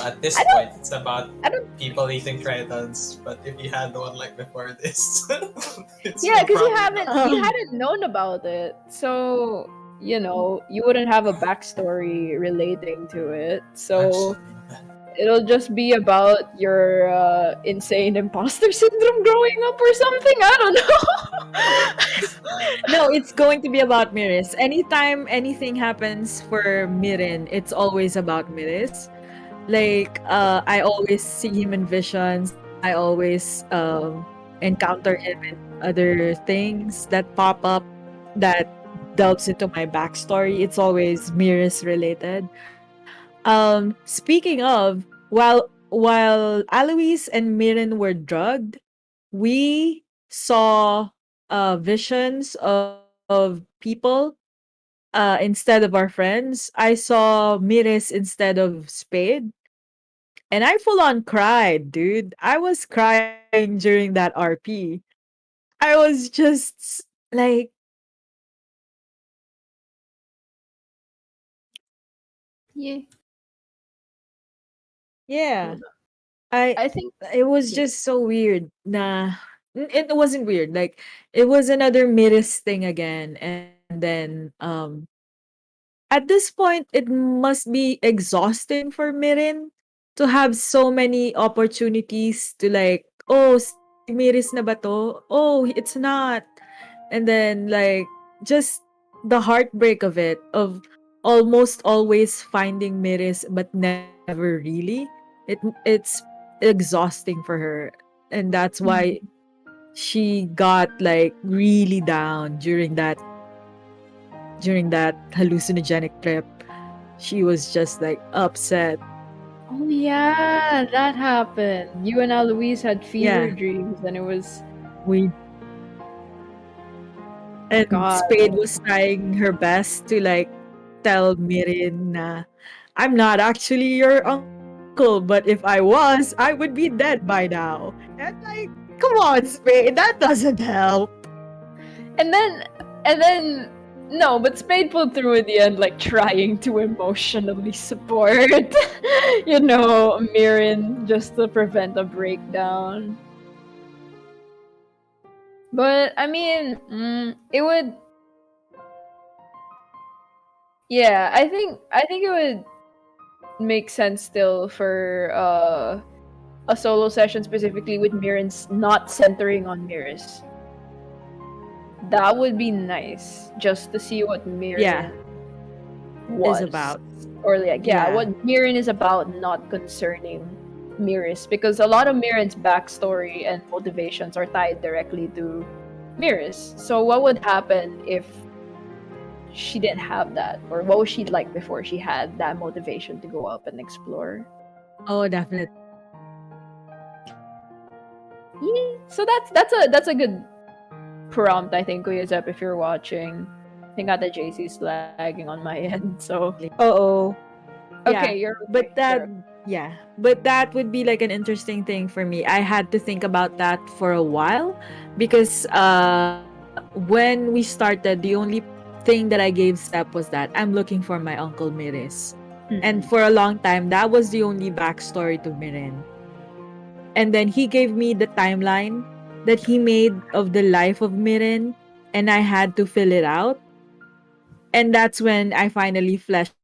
At this I don't- point, it's about I don't- people eating tritons. But if you had one like before this, it's Yeah, because you probably not. you hadn't known about it, so you know you wouldn't have a backstory relating to it. So Actually, it'll just be about your insane imposter syndrome growing up or something. I don't know. No, it's going to be about Miris. Anytime anything happens for Mirin, it's always about Miris. Like, I always see him in visions. I always encounter him in other things that pop up that delves into my backstory. It's always Miris related. Speaking of, while Alois and Mirin were drugged, we saw visions of people instead of our friends. I saw Miris instead of Spade. And I full on cried, dude. I was crying during that RP. I was just like, Yeah. Yeah. I think It was yeah. just so weird. It wasn't weird. Like it was another Miris thing again. And then at this point it must be exhausting for Mirin to have so many opportunities to like, oh, si Miris na ba to? Oh, it's not. And then like just the heartbreak of it, of almost always finding Miris but never really. It's exhausting for her. And that's why Mhm. she got like really down during that hallucinogenic trip. She was just like upset. Oh yeah, that happened. You and Aloise had fever Yeah, dreams, and it was we and God. Spade was trying her best to like tell Mirin na I'm not actually your uncle, but if I was, I would be dead by now. And like, come on, Spade, that doesn't help. And then no, but Spade pulled through at the end, like trying to emotionally support, Mirin just to prevent a breakdown. But I mean, it would. Yeah, I think it would make sense still for a solo session specifically with Mirin's not centering on Miris. That would be nice just to see what Yeah, Mirin is was. about. Or like yeah, Yeah. what Mirin is about not concerning Miris. Because a lot of Mirin's backstory and motivations are tied directly to Miris. So what would happen if she didn't have that? Or what was she like before she had that motivation to go up and explore? Oh, definitely. Yeah. So that's a good prompt, I think, Kuya Zep, if you're watching. I think the JC's lagging on my end, so Uh-oh. okay, Yeah. you're okay. But that yeah. But that would be like an interesting thing for me. I had to think about that for a while because when we started, the only thing that I gave Step was that I'm looking for my uncle Miris. And Mm-mm. for a long time, that was the only backstory to Mirin. And then he gave me the timeline that he made of the life of Mirin, and I had to fill it out. And that's when I finally fleshed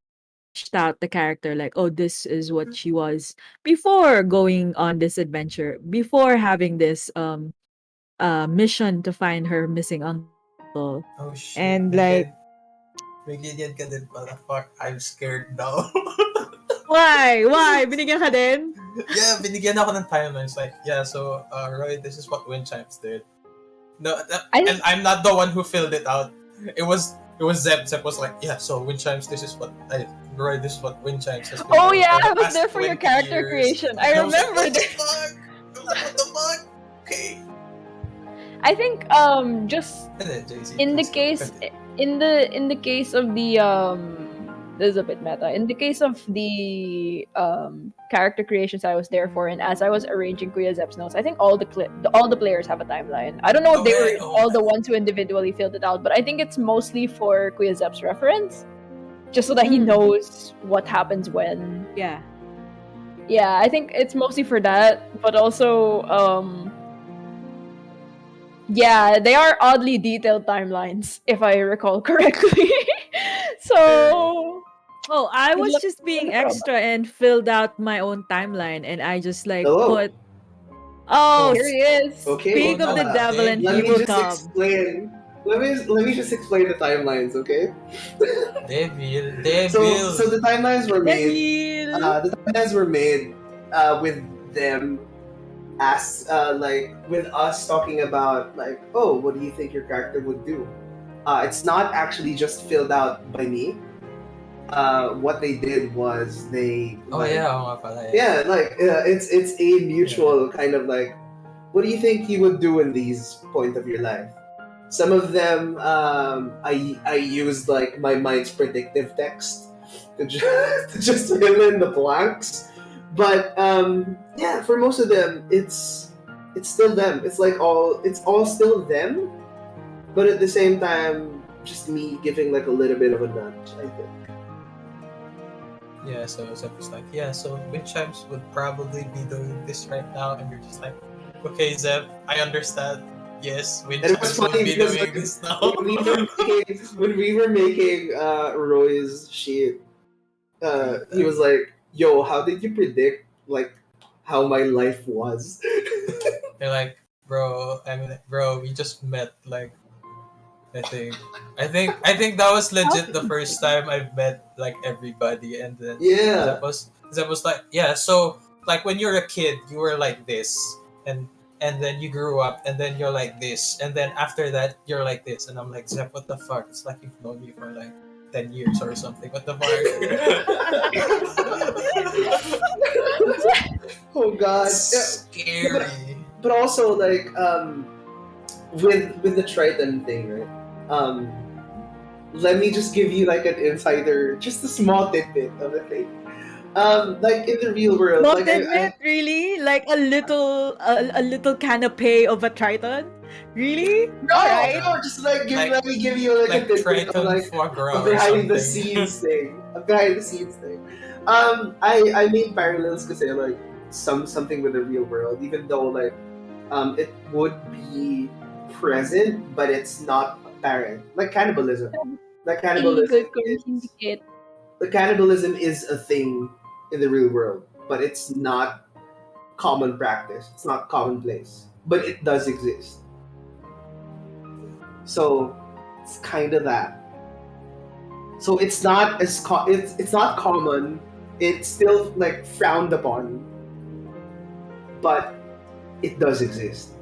out the character like, oh, this is what she was before going on this adventure, before having this mission to find her missing uncle. Oh And shit, like, may ganyan ka din pala. Fuck, I'm scared now. why? Binigyan ka din? Yeah, binigyan ako ng timelines. Like, yeah, so, Roy, this is what wind chimes did. No, I and think I'm not the one who filled it out. It was Zeb. Zeb was like, yeah, so wind chimes, this is what Roy, this is what wind chimes has been oh doing yeah, for the I was past there for your 20 character years. creation. And I I was like, remember what the this. fuck? I was like, what the fuck? Okay. I think just And then JC, in the please go. case Continue. in the case of the this is a bit meta. In the case of the character creations I was there for, and as I was arranging Kuya Zep's notes, I think all the players have a timeline. I don't know if they were Okay, oh all my. the ones who individually filled it out, but I think it's mostly for Kuya Zep's reference, just so that he Mm, knows what happens when. yeah. Yeah, I think it's mostly for that, but also yeah, they are oddly detailed timelines, if I recall correctly. Very. So Oh, I good was luck, just good being luck, Rob. extra and filled out my own timeline, and I just like Hello. put, oh, Oh, Here he is. Okay. oh speak of the no, devil and Let he me will just come. explain. Let me just explain the timelines, okay? Devil, So Devil. the timelines were made. Devil! The timelines were made with them as like with us talking about like, oh, what do you think your character would do? It's not actually just filled out by me. What they did was they Oh like yeah, oo nga pala. yeah, like it's a mutual kind of like, what do you think you would do in these point of your life? Some of them, I used like my mind's predictive text to just, to just fill in the blanks. But yeah, for most of them, it's still them. It's all still them, but at the same time, just me giving like a little bit of a nudge. I think. Yeah, so Zep was like, yeah, so wind chimes would probably be doing this right now, and you're just like, okay, Zep, I understand. Yes, wind And it was chimes would funny be because doing like this now. when we were making Roy's sheet, he was like, "Yo, how did you predict like how my life was?" They're like, bro, bro, we just met like I think I think that was legit the first time I met like everybody, and then Yeah. Zep was like, yeah, so like when you're a kid you were like this, and then you grew up and then you're like this, and then after that you're like this, and I'm like, Zep, what the fuck? It's like you've known me for like 10 years or something. What the fuck? Oh God. Yeah. Scary. But also like with the Triton thing, right? Let me just give you like an insider, just a small tidbit of the thing. Like in the real world, Small like tidbit, really? Like a little canapé of a Triton? Really? no, Alright. no, just like Like- let me give you like a Like tidbit of Triton like foie gras a or behind the something. scenes thing. A behind the scenes thing. I made parallels because like something with the real world, even though like it would be present, but it's not apparent. Like cannibalism. Like Really cannibalism good is communicate. the cannibalism is a thing in the real world, but it's not common practice. It's not commonplace, but it does exist. So it's kind of that. So it's not as it's not common. It's still like frowned upon, but it does exist.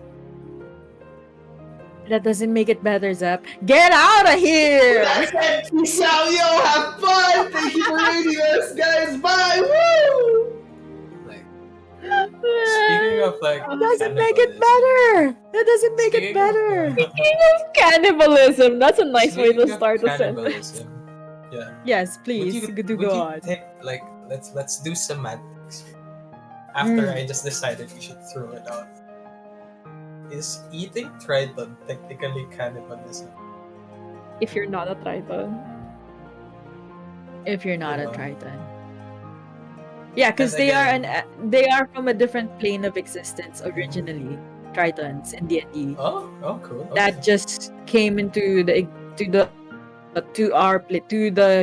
That doesn't make it better, Zep. Get out of here! That's it. Peace out, yo. Have fun. Thank you for rating us, guys. Bye. Woo. Like, speaking of like, That doesn't make it cannibalism, better! That doesn't make it Speaking of- better! Cannibalism. That's a nice way speaking to of start a sentence. cannibalism, yeah. Yes, Would please. you Go would you on. take like let's do semantics here. After Mm. I just decided we should throw it out. Is eating Triton technically cannibalism? If you're not a Triton. If you're not a Diba? Triton. Yeah, because And again- they are from a different plane of existence originally. Tritons in D&D. Oh, cool. Okay. That just came into the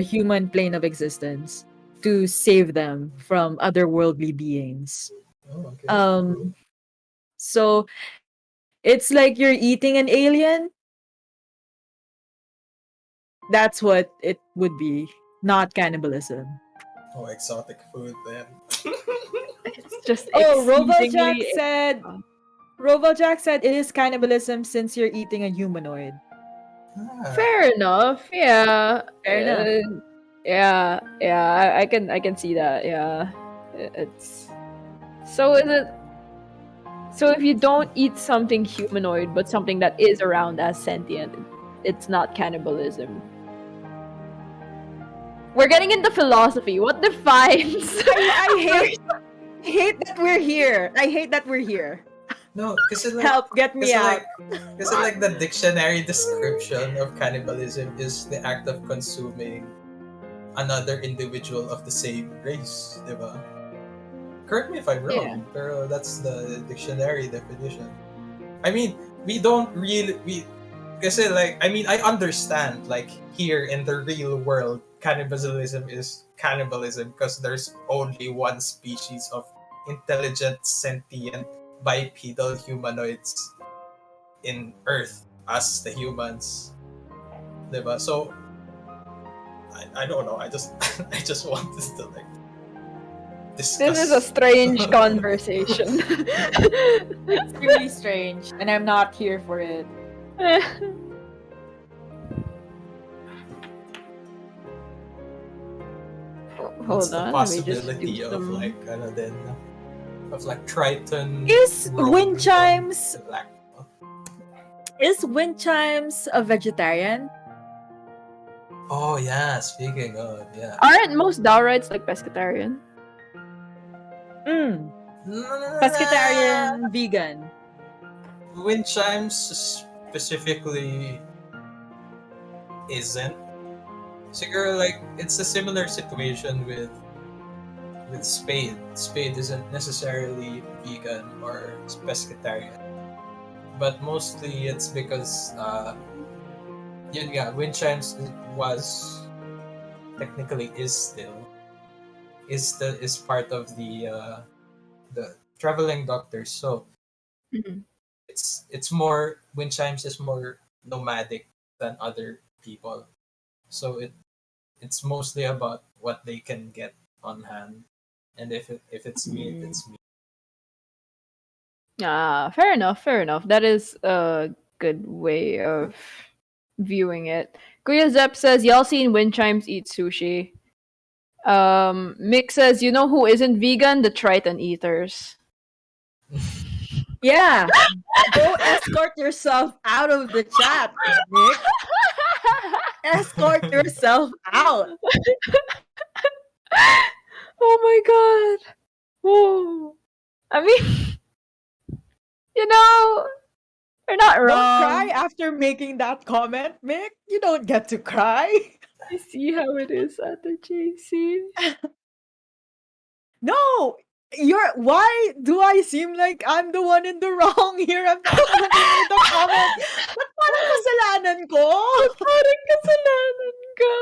human plane of existence to save them from otherworldly beings. Oh, okay. Um so it's like you're eating an alien. That's what it would be, not cannibalism. Oh, exotic food then. It's just Oh, exceedingly Roval Jack said it is cannibalism since you're eating a humanoid. fair enough. Yeah. Fair enough. Yeah. I can see that. Yeah. It's so is it. So if you don't eat something humanoid, but something that is around as sentient, it's not cannibalism. We're getting into philosophy. What defines? I hate that we're here. I hate that we're here. No, because like, Help, get me out. Because like the dictionary description of cannibalism is the act of consuming another individual of the same race, diba? Correct me if I'm wrong, Yeah. pero that's the dictionary definition. I mean, we don't really kasi like I mean I understand like here in the real world cannibalism is cannibalism because there's only one species of intelligent sentient bipedal humanoids in Earth, us the humans, diba? So I don't know. I just I just wanted to like discuss. This is a strange conversation. It's really strange, and I'm not here for it. What's Hold the on, let me just possibility do of some. like ano din, of like Triton Is rogue wind chimes on black. is wind chimes a vegetarian? Oh yeah, speaking of yeah. Aren't most Daurites like pescatarian? Pescatarian, vegan. Wind chimes specifically isn't. Siguro like it's a similar situation with with Spade. Spade isn't necessarily vegan or pescatarian, but mostly it's because yun nga, Wind Chimes was technically is part of the traveling doctors. So Mhm. it's more Wind Chimes is more nomadic than other people. So it's mostly about what they can get on hand, and if it's meat, Mm. it's meat. Ah, fair enough, fair enough. That is a good way of viewing it. Kuya Zep says, y'all seen wind chimes eat sushi. Mick says, you know who isn't vegan? The Triton eaters. Yeah. Go escort yourself out of the chat, Nick. Escort yourself out. Oh my god. Whoa. I mean, you know, you're not Don't cry wrong. after making that comment, Mick. You don't get to cry. I see how it is at the JC. No, you're why do I seem like I'm the one in the wrong here? I'm not the one who made the comment. Ba't parang kasalanan ko? Parang kasalanan ka.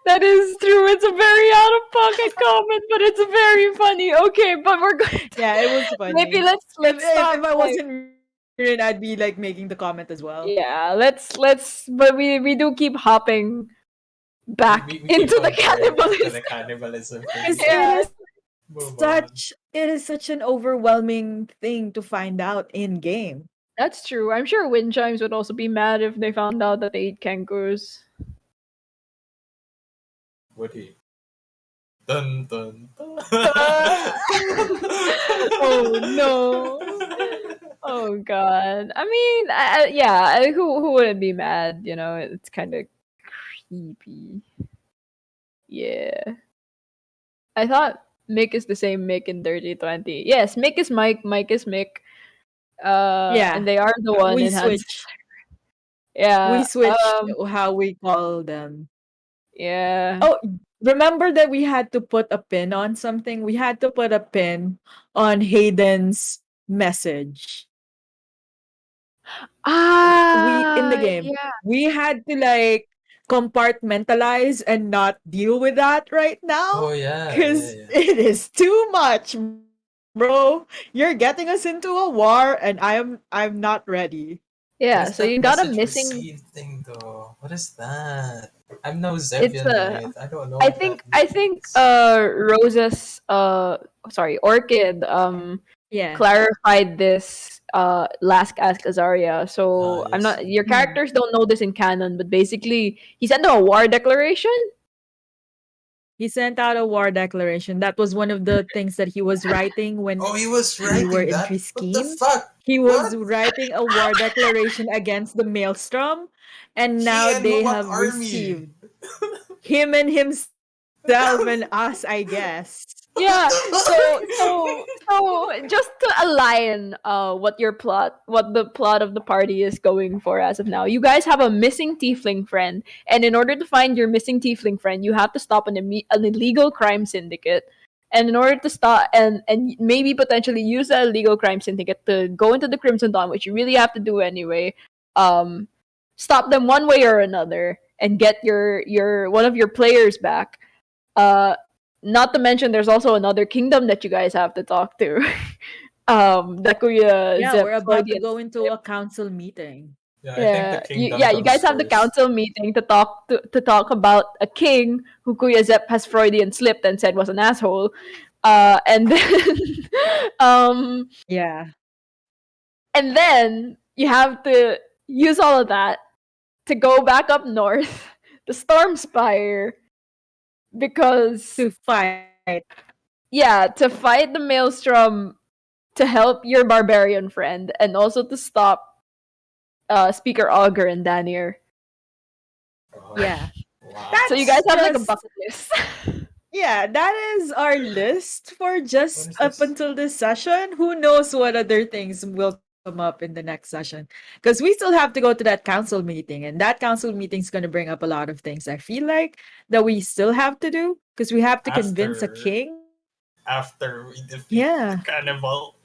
That is true. It's a very out of pocket comment, but it's very funny. Okay, but we're going to Yeah, it was maybe funny. let's stop. If I wasn't Mihryn, I'd be like making the comment as well. Yeah, let's but we do keep hopping back We keep into the on going back to cannibalism. the cannibalism thing. Because Yeah. Move on. it is such an overwhelming thing to find out in game. That's true. I'm sure wind chimes would also be mad if they found out that they eat kangaroos. Would he? Dun dun dun. Oh no. Oh god. I mean, yeah, who wouldn't be mad, you know? It's kind of creepy. Yeah. I thought Mick is the same Mick in Dirty 20. Yes, Mick is Mike, Mike is Mick. Yeah. And they are the one We in Hans. switch. Yeah. We switch how we call them. Yeah. Oh, remember that we had to put a pin on something? We had to put a pin on Hayden's message. We in the game, Yeah. we had to like compartmentalize and not deal with that right now Oh yeah, because yeah. it is too much, bro. You're getting us into a war, and I'm not ready. Yeah, What is so you that got a message missing. received thing though? What is that? I'm no It's Zevian, a. mate. I don't know I what that think. I think. means. Rosa's. Sorry, Orchid. Yeah. Clarified this. Last Ask Azaria. So I'm Yes. not. Your Mm. characters don't know this in canon, but basically, he sent a war declaration. He sent out a war declaration. That was one of the things that he was writing when Oh, he was we were writing in that? What the Scheme. fuck? He was What? writing a war declaration against the Maelstrom, and He now and they what have army? received him and himself and us, I guess. Yeah. So just to align what the plot of the party is going for as of now. You guys have a missing tiefling friend, and in order to find your missing tiefling friend, you have to stop an illegal crime syndicate. And in order to stop and maybe potentially use that illegal crime syndicate to go into the Crimson Dawn, which you really have to do anyway, stop them one way or another and get your one of your players back. Uh Not to mention there's also another kingdom that you guys have to talk to. The Kuya Yeah, Zep we're about to Freudian go into slip. a council meeting. Yeah, I think the Yeah, kingdom you guys comes have the first. council meeting to talk about a king who Kuya Zep has Freudian slipped and said was an asshole. And then um Yeah. and then you have to use all of that to go back up north to Stormspire because To fight. yeah, to fight the Maelstrom to help your barbarian friend and also to stop Speaker Augur and Danier. Oh, Yeah. wow. So you That's guys have like a just bucket list. yeah, that is our list for What just is up this? until this session. Who knows what other things will come up in the next session? Because we still have to go to that council meeting, and that council meeting is going to bring up a lot of things. I feel like that we still have to do because we have to convince a After king after we defeat Yeah. the cannibal.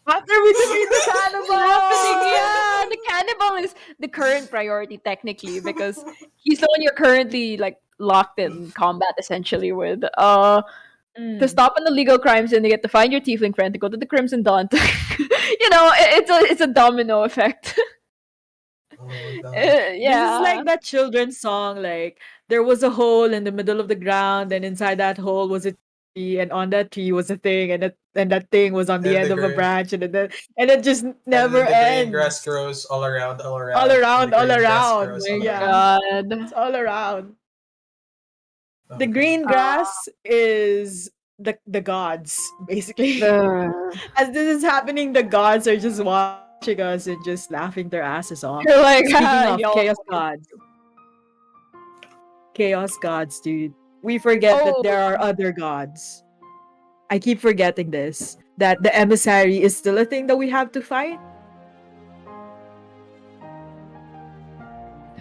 After we defeat the cannibal. Happening, yeah. The cannibal is the current priority technically because he's the one you're currently like locked in combat essentially with. To stop an illegal crime syndicate, to find your tiefling friend, to go to the Crimson Dawn. It's a domino effect. Oh my god. This is Yeah. like that children's song. Like there was a hole in the middle of the ground, and inside that hole was a tree, and on that tree was a thing, and that thing was on the And end the of a green, branch, and it just and never then the green grass ends. grows all around, All and the around, all green grass around. grows My all Yeah, around. God. it's all around. Oh The god. green grass is the gods, basically. The- As this is happening, the gods are just watching us and just laughing their asses off. You're like, Speaking of y'all. chaos gods, dude. We forget that Oh, there are other gods. I keep forgetting this. That the emissary is still a thing that we have to fight.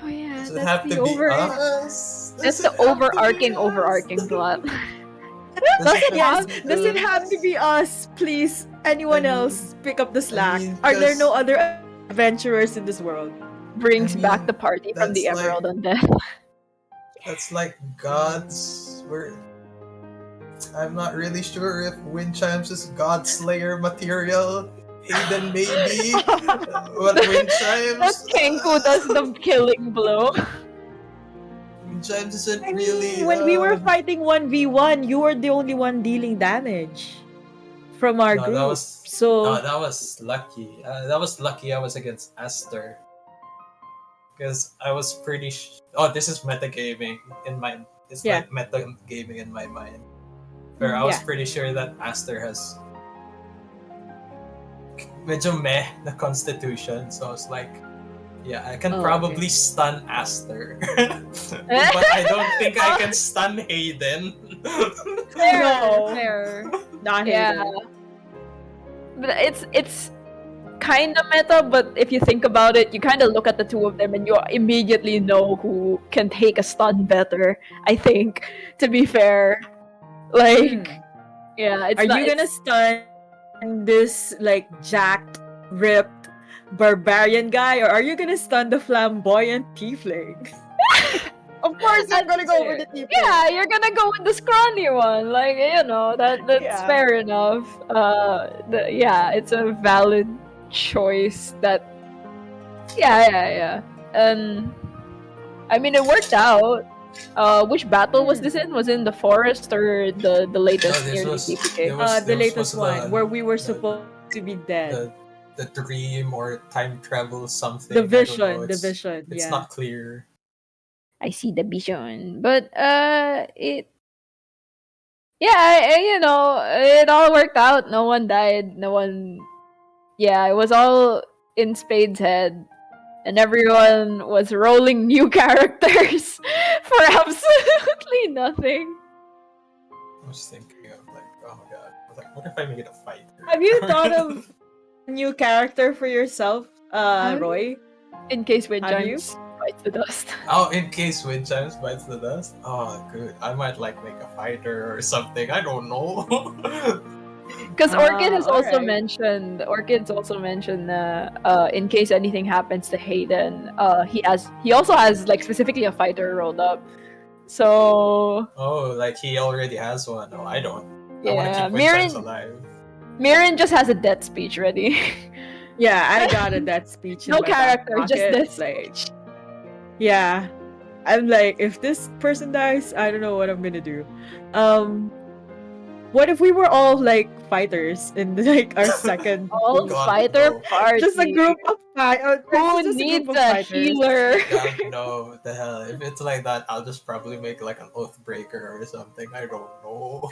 oh yeah, Does it that's have the to be over. us? That's Does the it have to be overarching, us? overarching plot. Does it Yes, have to be does it have to us? be us? Please, anyone I mean- else pick up the slack. mean, Are there no 'cause- other adventurers in this world? Brings I back mean, the party from the that's like- Emerald Undead. That's like gods. I'm not really sure if Wind Chimes is God Slayer material. Hayden maybe, but Wind That Chimes. Kenku does the killing blow. Wind Chimes isn't I mean, really. when we were fighting 1v1, you were the only one dealing damage from our No, group. that was So that was lucky. That was lucky. I was against Aster because I was pretty. Oh, this is metagaming in my. It's Yeah. like metagaming in my mind. Where I was Yeah. pretty sure that Aster has medyo meh na constitution. So I was like, yeah, I can Oh, probably stun Aster. But I don't think I can stun Hayden. Fair, No. fair. not Yeah. Hayden. But it's kind of meta, but if you think about it, you kind of look at the two of them and you immediately know who can take a stun better, I think, to be fair. Like, yeah, it's Are not, you gonna stun this like jacked, ripped barbarian guy, or are you gonna stun the flamboyant tiefling? Of course, I'm gonna go for the tiefling. yeah, you're gonna go with the scrawny one. Like, that's Yeah. fair enough. Yeah, it's a valid choice that yeah. And I mean it worked out. Which battle was this in? Was it in the forest or the latest this near the was- TPK? it was- The this latest was one, where we were the- supposed to be dead. the dream or time travel something. The I don't know, vision, the it's- vision. It's Yeah. not clear. I see the vision, but it it all worked out. No one died. No one. Yeah, it was all in Spade's head, and everyone was rolling new characters for absolutely nothing. I was thinking of like, oh my god. I was like, what if I make it a fighter? Have you thought of a new character for yourself, Have you? Roy? In case Wind Have you? Chimes bites the dust. Oh, in case Wind Chimes bites the dust? Oh, good. I might like make a fighter or something. I don't know. Because Orchid has also alright. mentioned. Orchid's also mentioned in case anything happens to Hayden, he also has like specifically a fighter rolled up. So Oh, like he already has one. Oh, I don't. I want to yeah, keep Wind Chimes Mihryn alive. Mihryn just has a death speech ready. Yeah, I got it. That speech. in No my back character, just pocket, this like, speech. yeah. I'm like, if this person dies, I don't know what I'm gonna do. What if we were all like fighters in like our second All group? God, fighter no. party. Just a group of Who needs a healer? God, no, what the hell. If it's like that, I'll just probably make like an Oathbreaker or something. I don't know.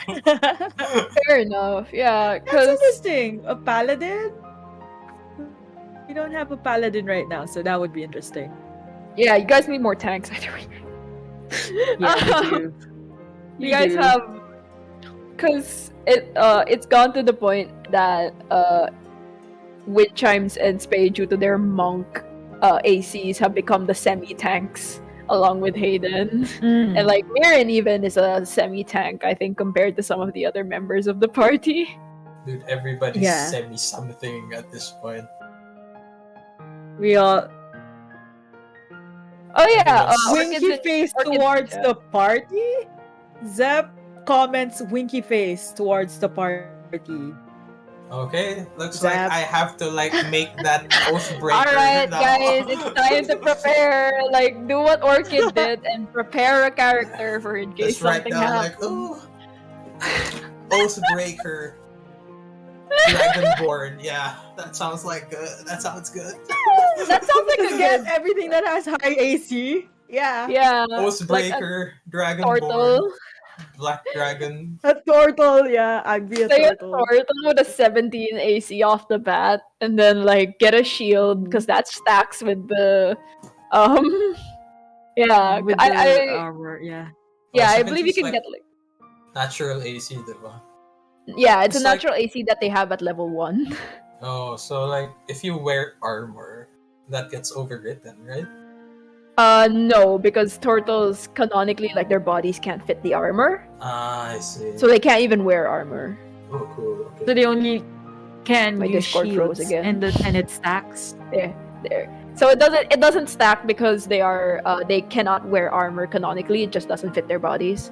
Fair enough. Yeah, That's because interesting. A paladin? We don't have a paladin right now, so that would be interesting. yeah, you guys need more tanks. Either way. Yeah, we do. You We guys do. have, because it's gone to the point that Wind Chimes and Spade, due to their monk ACs, have become the semi tanks along with Hayden. Mm. And like Mihryn even is a semi-tank, I think, compared to some of the other members of the party. Dude, everybody's Yeah. semi-something at this point. We all Oh yeah, Everyone's- winky face towards yeah. the party. Zep comments winky face towards the party. Okay, looks Zap. like I have to like make that oath breaker Alright, now. guys, it's time to prepare. Like, do what Orchid did and prepare a character for in case Just write something down happens. like, oh, oath breaker, dragonborn. Yeah, that sounds like good. That sounds good. That sounds like a Again, good. everything that has high AC. Yeah. Yeah, Oath like a breaker, dragonborn, turtle. black dragon. A turtle, yeah. I'd be a Say a turtle. turtle with a 17 AC off the bat, and then like get a shield because that stacks with the yeah. With the armor, yeah. Yeah, Oh, I so believe you just, can like, get like natural AC, diba? yeah, it's a It's like- natural AC that they have at level 1. Oh, so like if you wear armor, that gets overwritten, right? No, because turtles canonically like their bodies can't fit the armor, Ah, I see. so they can't even wear armor. Oh, cool. Okay. So they only can My use Discord froze shields again. and it stacks. There. So it doesn't stack because they cannot wear armor canonically. It just doesn't fit their bodies.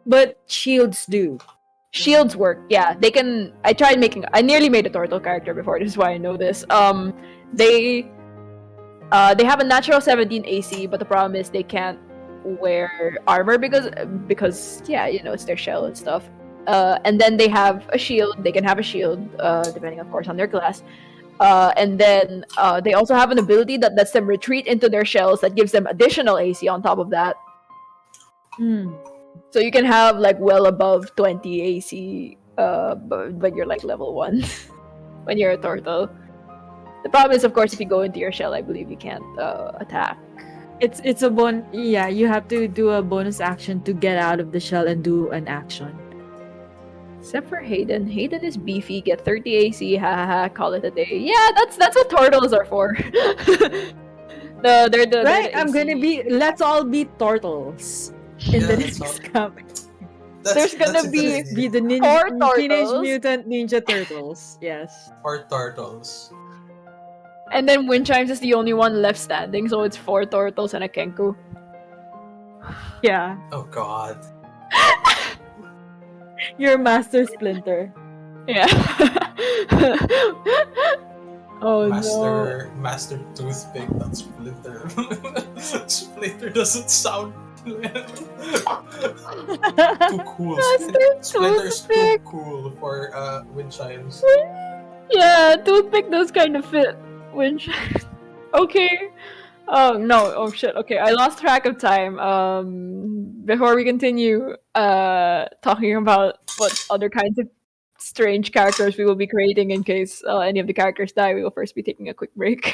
But shields do. Shields work, yeah. They can. I nearly made a turtle character before. This is why I know this. They have a natural 17 AC, but the problem is they can't wear armor because yeah, you know, it's their shell and stuff. And then they have a shield. They can have a shield, depending, of course, on their class. And then they also have an ability that lets them retreat into their shells that gives them additional AC on top of that. Mm. So you can have like well above 20 AC, but you're like level 1 when you're a turtle. The problem is, of course, if you go into your shell, I believe you can't attack. It's a yeah, you have to do a bonus action to get out of the shell and do an action. Except for Hayden. Hayden is beefy, get 30 AC, ha ha ha, call it a day. Yeah, that's what turtles are for. They're the Right? I'm AC. gonna be let's all be turtles in Yeah, the let's next all- comic. There's gonna that's be- interesting. Be the Four Teenage turtles. Mutant Ninja Turtles. Yes. Or turtles. And then Wind Chimes is the only one left standing, so it's 4 turtles and a Kenku. Yeah. Oh god. You're Master Splinter. Yeah. Oh no. Master Toothpick, not Splinter. Splinter doesn't sound too cool. Master Splinter's too Toothpick. cool for wind chimes. Yeah, toothpick does kind of fit. Wind Chimes. Okay. Oh no! Oh shit! Okay, I lost track of time. Before we continue, talking about what other kinds of strange characters we will be creating in case any of the characters die, we will first be taking a quick break.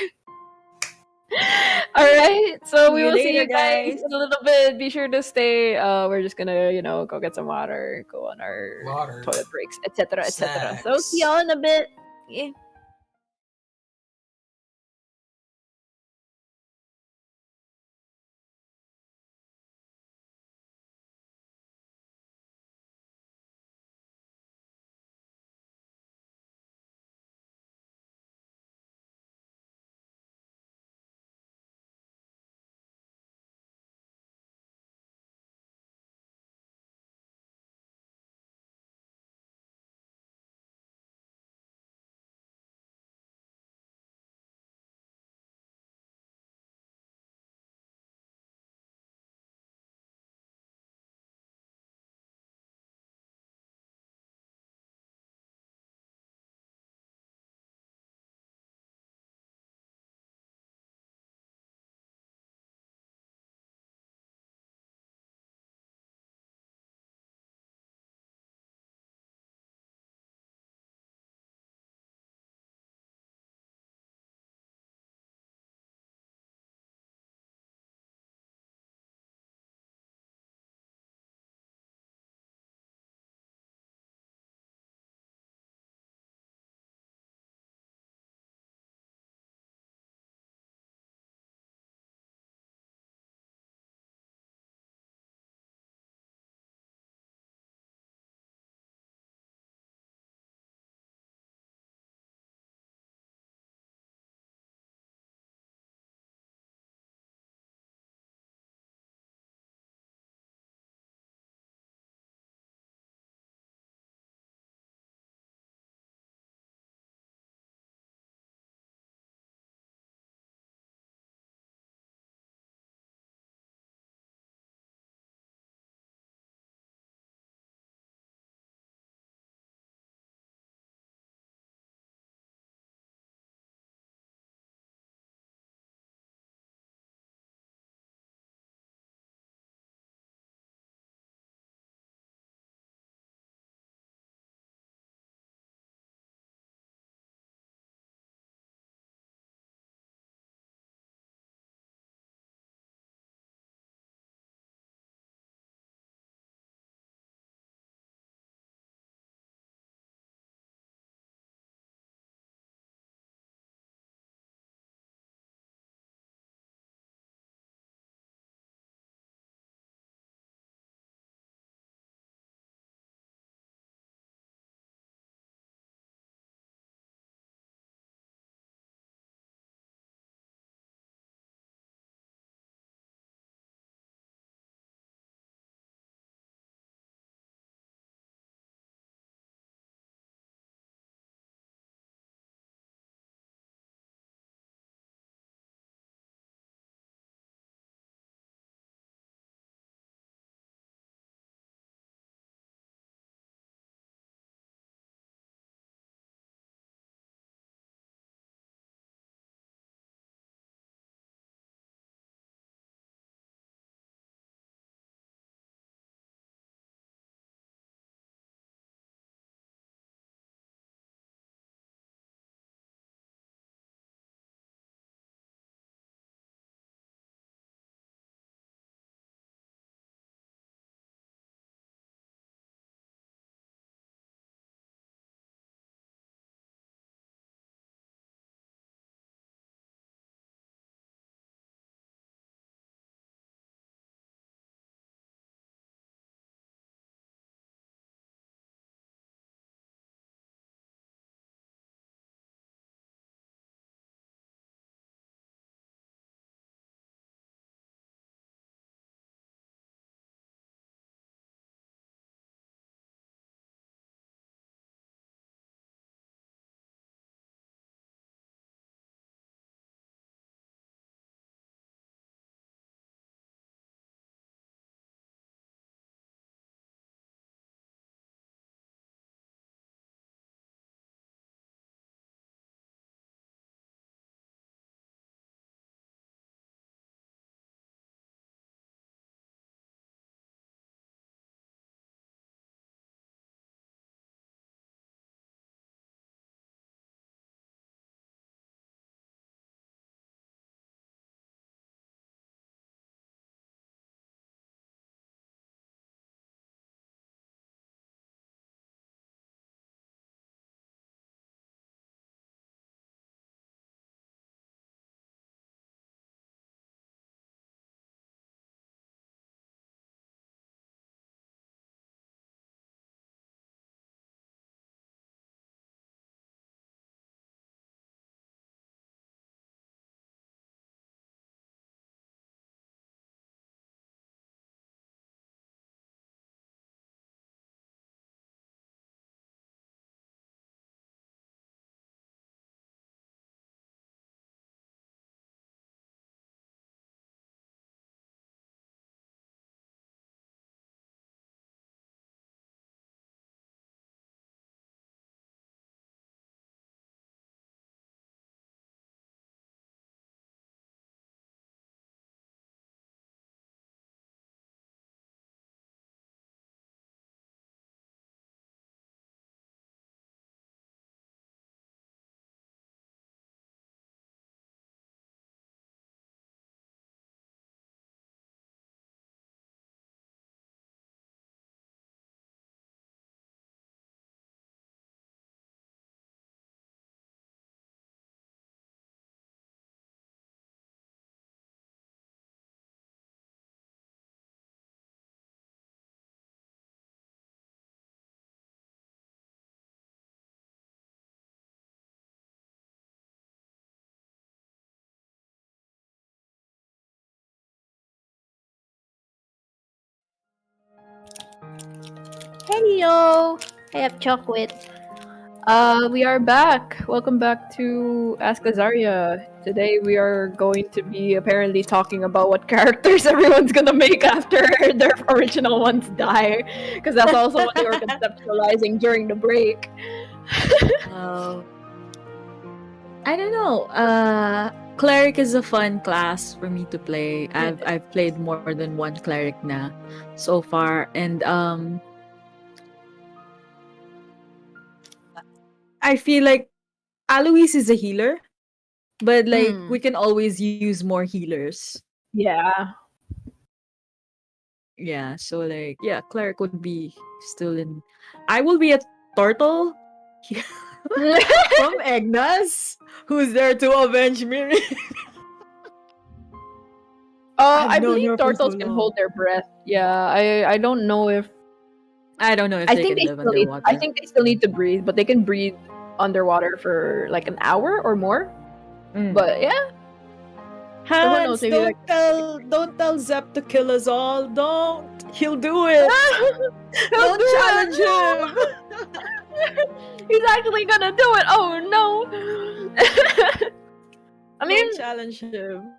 All right, so See we you will see later, you guys guys. in a little bit. Be sure to stay. We're just gonna, go get some water, go on our Water. toilet breaks, etc., etc. So Snacks. see y'all in a bit. Yeah. Hello! I have chocolate. We are back. Welcome back to Ask Azaria. Today we are going to be apparently talking about what characters everyone's gonna make after their original ones die. Because that's also what they were conceptualizing during the break. I don't know. Cleric is a fun class for me to play. I've played more than one cleric now so far, and I feel like Alois is a healer, but like we can always use more healers. Yeah. Yeah, so like cleric would be still in. I will be a turtle from Egnas, who's there to avenge Mihryn. I known believe her for so turtles can long. hold their breath. Yeah, I don't know if I don't know if I they think can they live still need. underwater. I think they still need to breathe, but they can breathe underwater for like an hour or more. But yeah, so who knows? Hans, Maybe don't tell Zep to kill us all. Don't. He'll do it. Don't do it, challenge him. he's actually gonna do it. Oh no! I mean, Don't challenge him.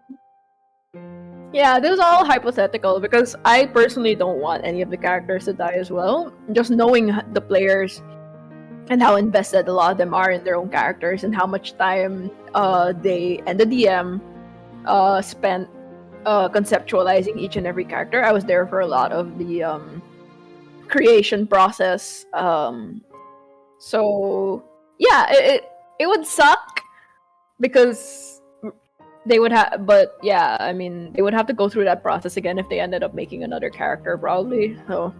yeah, this is all hypothetical because I personally don't want any of the characters to die as well. Just knowing the players and how invested a lot of them are in their own characters and how much time they and the DM spent conceptualizing each and every character. I was there for a lot of the creation process. So yeah, it would suck because they would have, but yeah, I mean, they would have to go through that process again if they ended up making another character, probably. So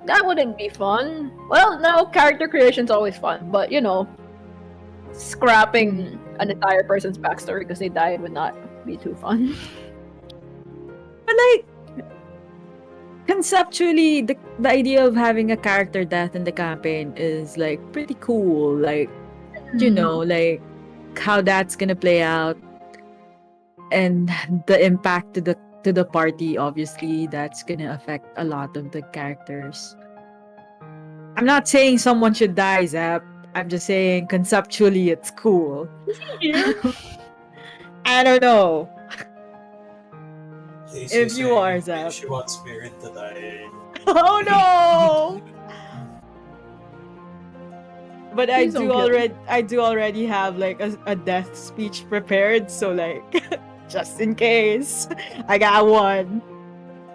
that wouldn't be fun. Well, no, character creation's always fun, but you know, scrapping an entire person's backstory because they died would not be too fun. But like conceptually, the idea of having a character death in the campaign is like pretty cool. Like you know, like how that's gonna play out and the impact to the party. Obviously, that's gonna affect a lot of the characters. I'm not saying someone should die, Zap. I'm just saying conceptually it's cool. I don't know. If you are, Zap. She wants Mihryn to die. Oh no! But I Please don't kill me. do already have like a death speech prepared, so like just in case, I got one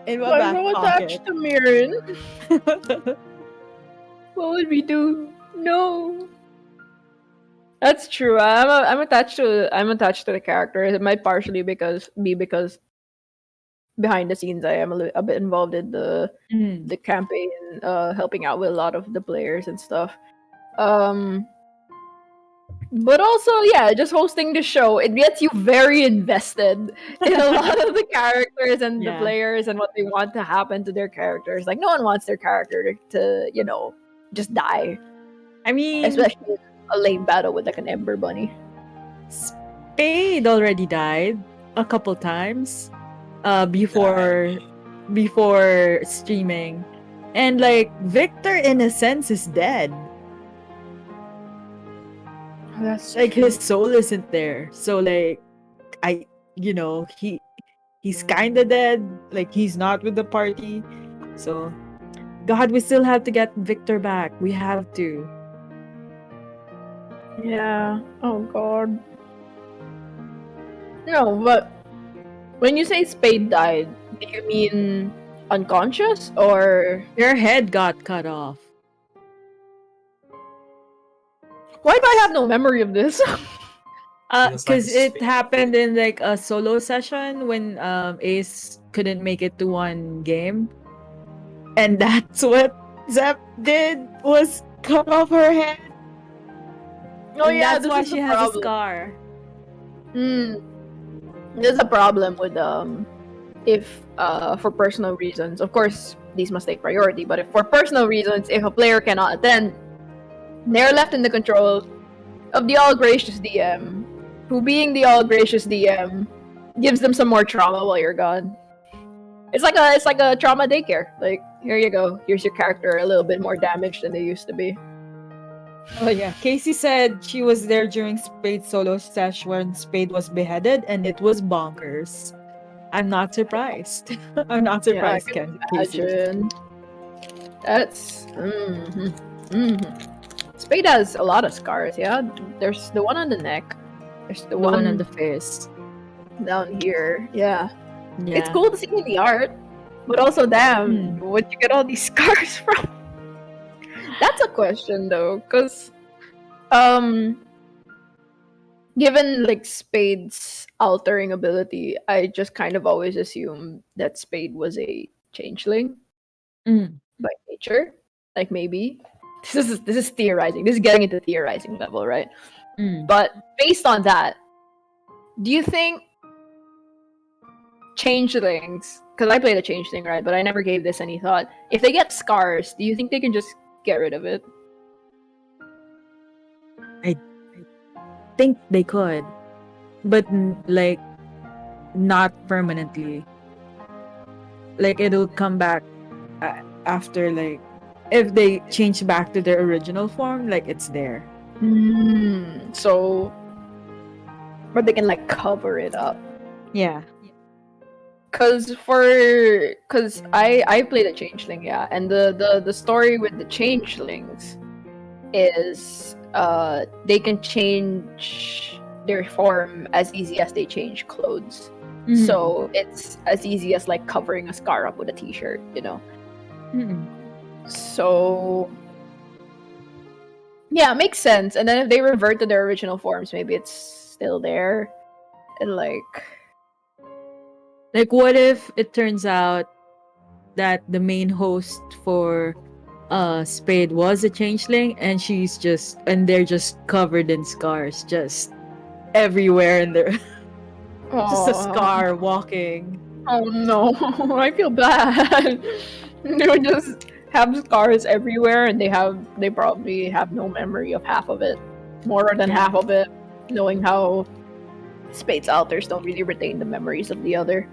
in my Why back so pocket. attached to Mihryn? What would we do? No. That's true. I'm attached to the character. It might partially because behind the scenes I am a bit involved in the campaign, helping out with a lot of the players and stuff. But also, yeah, just hosting the show, it gets you very invested in a lot of the characters and the Yeah. players and what they want to happen to their characters. Like, no one wants their character to you know, just die. I mean, Especially a lame battle with like an Ember Bunny. Spade already died a couple times before streaming, and like Victor in a sense is dead. That's Like his soul isn't there, so like he's kind of dead. Like he's not with the party, so God, we still have to get Victor back. We have to. Yeah. Oh god. No, but when you say Spade died, do you mean unconscious or Their head got cut off. why do I have no memory of this? Feels like Because it Spade. happened in like a solo session when Ace couldn't make it to one game, and that's what Zep did, was cut off her head. Oh And yeah, that's this why is she the has a problem. scar. There's a problem with if for personal reasons. Of course, these must take priority, but if for personal reasons, if a player cannot attend, they're left in the control of the all gracious DM, who being the all gracious DM gives them some more trauma while you're gone. It's like a trauma daycare. Like here you go. Here's your character a little bit more damaged than they used to be. Oh yeah, Casey said she was there during Spade's solo sesh when Spade was beheaded, and it was bonkers. I'm not surprised. I'm not Yeah, I surprised, can Casey. imagine. That's Spade has a lot of scars. Yeah, there's the one on the neck. There's the, The one one on the face. down here. Yeah. Yeah. It's cool to see in the art, but also, damn, where'd you get all these scars from? That's a question though, because given like Spade's altering ability, I just kind of always assumed that Spade was a changeling by nature. Like maybe this is theorizing. This is getting into theorizing level, right? But based on that, do you think changelings? Because I played a changeling, right? But I never gave this any thought. If they get scars, do you think they can just get rid of it? Think they could, but like not permanently. Like it'll come back after, like, if they change back to their original form, like it's there. So, but they can like cover it up. Yeah. Cause I played a changeling, yeah, and the story with the changelings is they can change their form as easy as they change clothes. So it's as easy as like covering a scar up with a t-shirt, you know. So yeah, it makes sense. And then if they revert to their original forms, maybe it's still there. And like what if it turns out that the main host for Spade was a changeling, and they're just covered in scars, just everywhere, and they're just a scar walking. Oh no, I feel bad. They would just have scars everywhere, and they probably have no memory of half of it, more than half of it, knowing how Spade's alters don't really retain the memories of the other.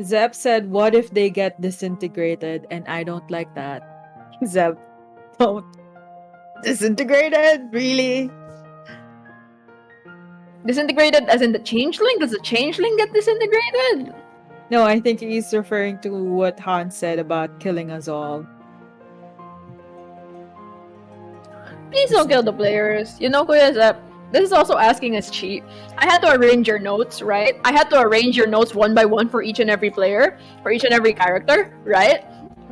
Zep said, "What if they get disintegrated?" And I don't like that. Zep, don't. Disintegrated? Really? Disintegrated as in the changeling? Does the changeling get disintegrated? No, I think he's referring to what Hans said about killing us all. Please don't kill the players. You know, Kuya Zep, this is also asking us cheat. I had to arrange your notes, right? I had to arrange your notes one by one for each and every player, for each and every character, right?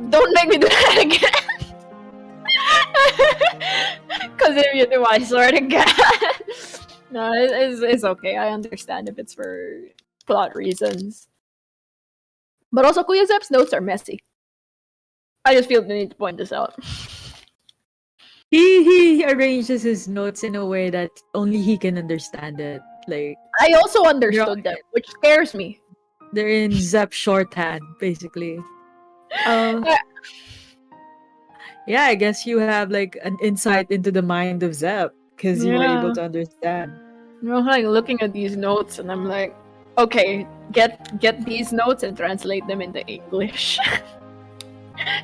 Don't make me do that again. Because if you do, I swear to God. No, it's okay. I understand if it's for plot reasons. But also, Kuya Zep's notes are messy. I just feel the need to point this out. He arranges his notes in a way that only he can understand it. Like, I also understood them, which scares me. they're in Zep shorthand, basically. Yeah, I guess you have like an insight into the mind of Zep because you were able to understand. You know, like looking at these notes, and I'm like, okay, get these notes and translate them into English.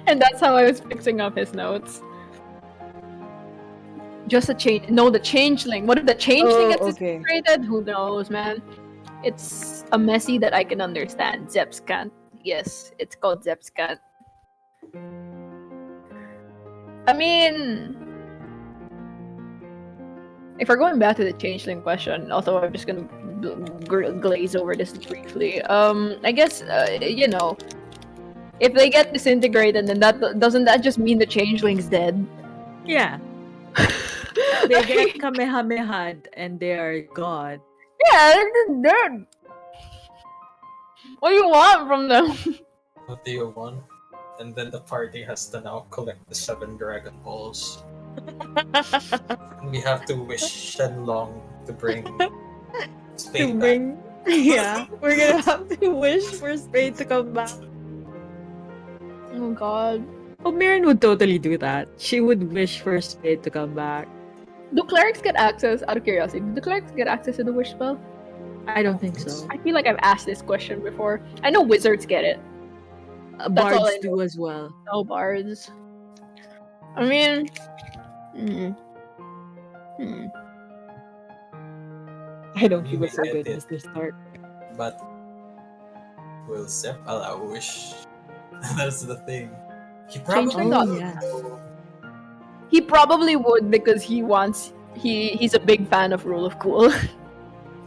And that's how I was fixing up his notes. Just a change. No, the changeling. What if the changeling gets disintegrated? Who knows, man? It's a messy that I can understand. Zep's can't. Yes, it's called Zep's can't. I mean, if we're going back to the changeling question, although I'm just gonna glaze over this briefly. I guess you know, if they get disintegrated, then doesn't that just mean the changeling's dead? Yeah. They get Kamehameha and they are gone. Yeah, they're dead. What do you want from them? What do you want? And then the party has to now collect the 7 Dragon Balls. We have to wish Shenlong to bring Spade back. Yeah, we're gonna have to wish for Spade to come back. Oh God. Oh, Mihryn would totally do that. She would wish for Spade to come back. Do clerics get access? Out of curiosity, do clerics get access to the wish spell? I don't think so. I feel like I've asked this question before. I know wizards get it. That's all Bards I know. do as well. No bards. I mean, hmm, hmm. I don't You feel may so get good, it, Mr. Stark. but will Sep allow wish? That's the thing. He Change probably my Oh thought. would. yeah. Though. He probably would because he's a big fan of Rule of Cool.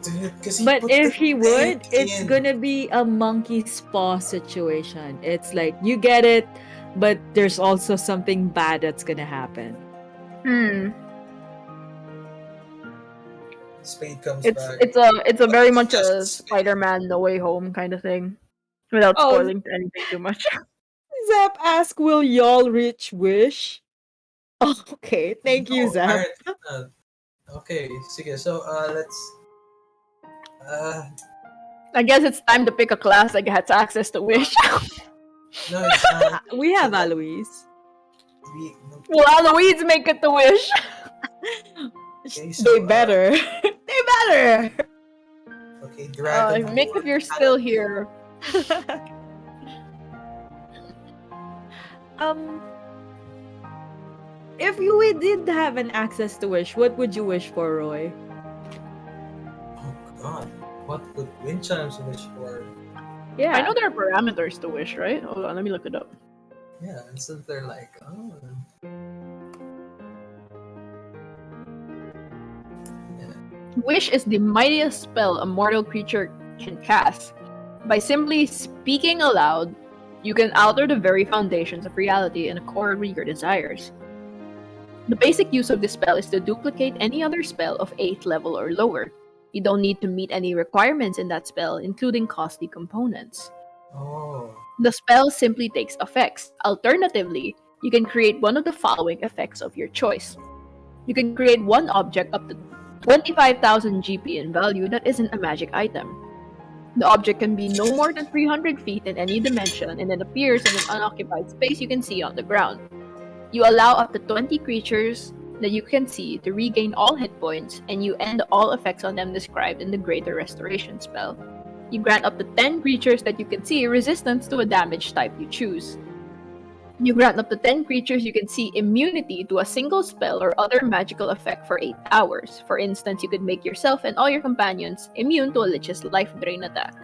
Dude, because he But put the if he tank would, it's in. gonna be a monkey's paw situation. It's like you get it, but there's also something bad that's gonna happen. Spade comes It's back. it's a it's a But very it's much just a Spade. Spider-Man No Way Home kind of thing, without Oh, spoiling anything too much. Zap ask, will y'all reach wish? Oh, okay, thank you, No, Zap. alright. Okay, sige. So, let's. Uh, I guess it's time to pick a class that gets access to Wish. no, it's We so have that Alois. we. Will Eloise make it to Wish? Okay, so They better. They better. okay, Dragon Mick, Ball. if you're still here, um, if you did have an access to wish, what would you wish for, Roy? Oh God, what would wind chimes wish for? Yeah. I know there are parameters to Wish, right? Hold on, let me look it up. Yeah, and so they're like, oh. Yeah. Wish is the mightiest spell a mortal creature can cast. By simply speaking aloud, you can alter the very foundations of reality and accord with your desires. The basic use of this spell is to duplicate any other spell of 8th level or lower. You don't need to meet any requirements in that spell, including costly components. Oh. The spell simply takes effects. Alternatively, you can create one of the following effects of your choice. You can create one object up to 25,000 GP in value that isn't a magic item. The object can be no more than 300 feet in any dimension and it appears in an unoccupied space you can see on the ground. You allow up to 20 creatures that you can see to regain all hit points, and you end all effects on them described in the Greater Restoration spell. You grant up to 10 creatures that you can see resistance to a damage type you choose. You grant up to 10 creatures you can see immunity to a single spell or other magical effect for 8 hours. For instance, you could make yourself and all your companions immune to a Lich's life drain attack.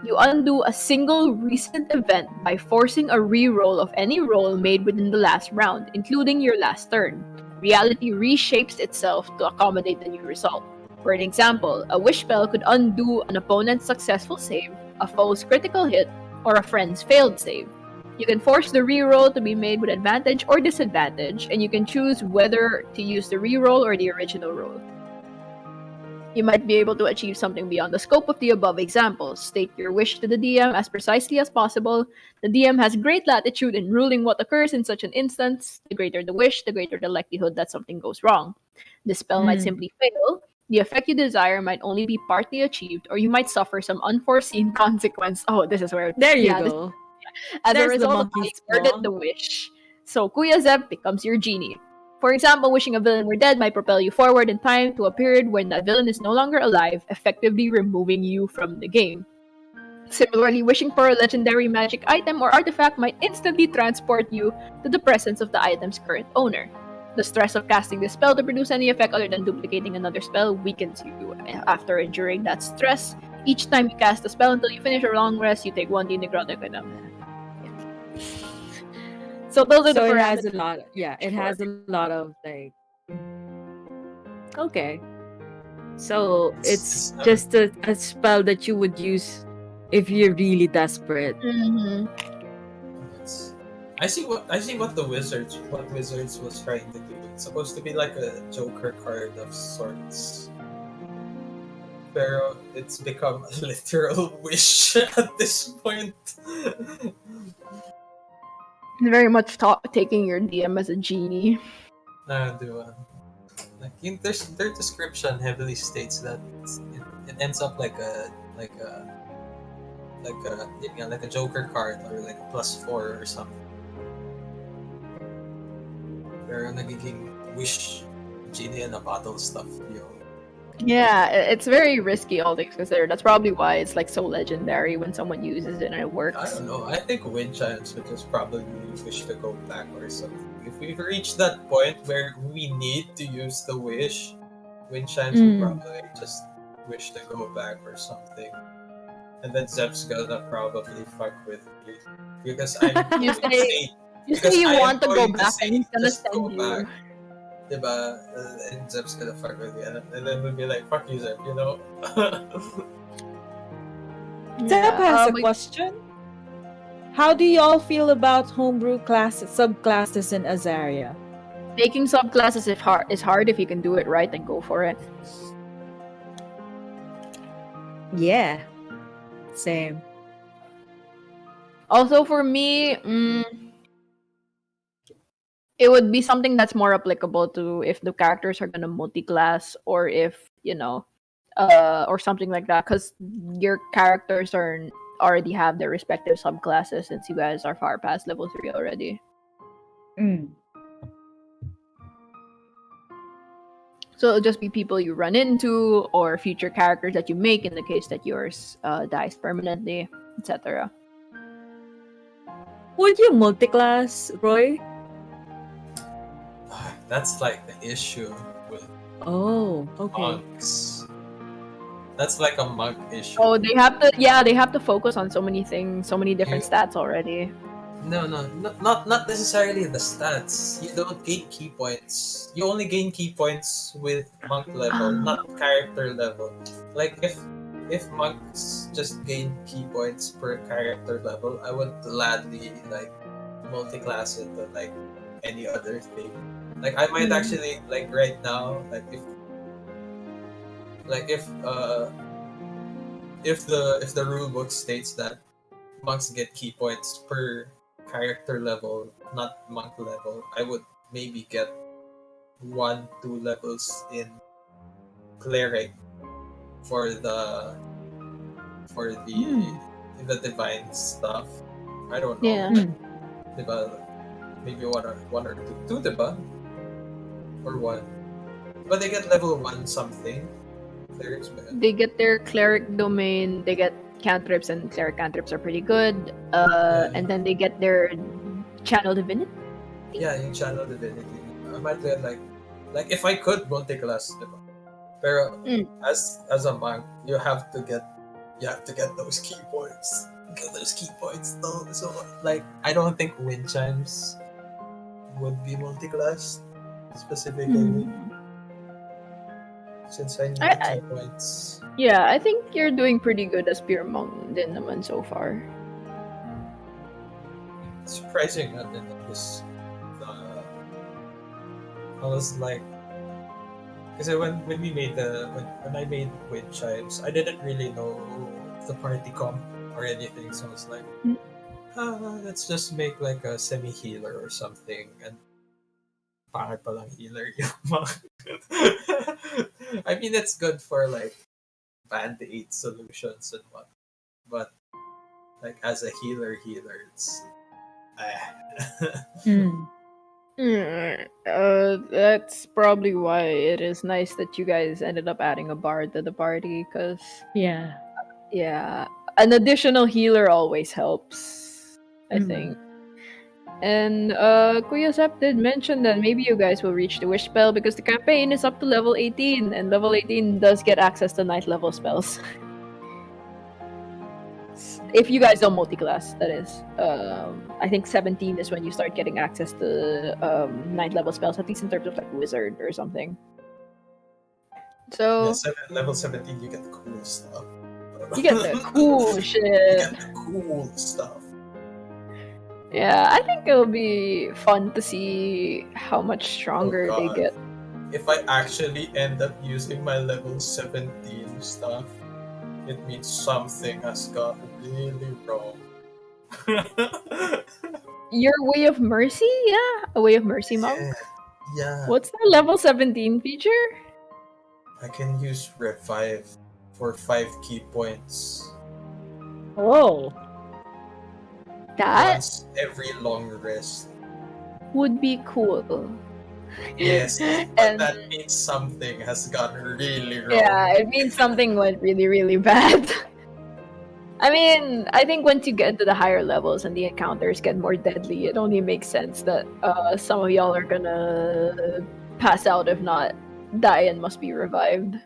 You undo a single recent event by forcing a reroll of any roll made within the last round, including your last turn. Reality reshapes itself to accommodate the new result. For an example, a wish spell could undo an opponent's successful save, a foe's critical hit, or a friend's failed save. You can force the reroll to be made with advantage or disadvantage, and you can choose whether to use the reroll or the original roll. You might be able to achieve something beyond the scope of the above examples. State your wish to the DM as precisely as possible. The DM has great latitude in ruling what occurs in such an instance. The greater the wish, the greater the likelihood that something goes wrong. The spell might simply fail. The effect you desire might only be partly achieved, or you might suffer some unforeseen consequence. Oh, this is where. There you Yeah, go. as a There's the result of monkey's having worded paw. the wish. So Kuya Zeb becomes your genie. For example, wishing a villain were dead might propel you forward in time to a period when that villain is no longer alive, effectively removing you from the game. Similarly, wishing for a legendary magic item or artifact might instantly transport you to the presence of the item's current owner. The stress of casting this spell to produce any effect other than duplicating another spell weakens you. After enduring that stress, each time you cast a spell until you finish a long rest, you take 1d necrotic. So those are the So it parameters. has a lot. Yeah, it has a lot of like. Okay. So it's just a spell that you would use if you're really desperate. I see what Wizards was trying to do. It's supposed to be like a Joker card of sorts. Pero it's become a literal wish at this point. Very much taking your DM as a genie. Diba? Like their description heavily states that it ends up like a Joker card or like a +4 or something. Pero nagiging wish genie in a bottle stuff, yo. Yeah, it's very risky, all things considered. That's probably why it's like so legendary when someone uses it and it I works. don't know. I think wind chimes would just probably wish to go back or something. If we've reached that point where we need to use the wish, wind chimes would probably just wish to go back or something. And then Zep's gonna probably fuck with me because I'm You going to say say you because say you I am want to go going to back say and he's gonna just go send back. you. Diba? And Zep's gonna fuck with me, and then we'll be like, "Fuck you, Zep," you know. Zep has a but question. How do y'all feel about homebrew classes, subclasses in Azaria? making subclasses is hard if you can do it right, then go for it. Yeah, same. Also, for me, it would be something that's more applicable to if the characters are gonna multi-class or if or something like that, because your characters already have their respective subclasses since you guys are far past level 3 already. Mm. So it'll just be people you run into or future characters that you make in the case that yours dies permanently, etc. Would you multiclass, Roy? That's like the issue with Oh, okay. monks. That's like a monk issue. Oh, they have to focus on so many things, so many different stats already. No, not necessarily the stats. You don't gain key points. You only gain key points with monk level, not character level. Like if monks just gain key points per character level, I would gladly like multi-class it to like any other thing. Like I might actually like right now, like if the rule book states that monks get key points per character level, not monk level, I would maybe get 1-2 levels in cleric for the divine stuff. I don't know. Yeah. Like, diba, maybe one or two, diba? Or one. But they get level 1 something. Clerics, man. They get their cleric domain, they get cantrips, and cleric cantrips are pretty good. And then they get their channel divinity. Yeah, yung channel divinity. I might get like if I could multi-class, diba? Pero as a monk, you have to get those key points. Get those key points though. So like I don't think wind chimes would be multi-class specifically. Since I need the key points. Yeah, I think you're doing pretty good as pure monk din naman so far. Surprising that this I was like, because when we made when I made wind chimes, I didn't really know the party comp or anything, so I was like, let's just make like a semi healer or something, and pangit palang healer yung monk. I mean, it's good for like band-aid solutions and what, but like as a healer, it's. That's probably why it is nice that you guys ended up adding a bard to the party, because Yeah. an additional healer always helps, I think. And Kuya Sep did mention that maybe you guys will reach the wish spell because the campaign is up to level 18, and level 18 does get access to 9th level spells. If you guys don't multi-class, that is. I think 17 is when you start getting access to 9th level spells, at least in terms of like wizard or something. So level 17, you get the cool stuff. You get the cool shit. You get the cool stuff. Yeah, I think it'll be fun to see how much stronger they get. If I actually end up using my level 17 stuff, it means something has gone really wrong. Your Way of Mercy? Yeah, a Way of Mercy monk? Yeah. What's the level 17 feature? I can use Revive for 5 key points. Oh. That once every long rest would be cool. Yes, but And that means something has gone really yeah, wrong. it means something went really, really bad. I mean, I think once you get to the higher levels and the encounters get more deadly, it only makes sense that some of y'all are gonna pass out, if not die and must be revived.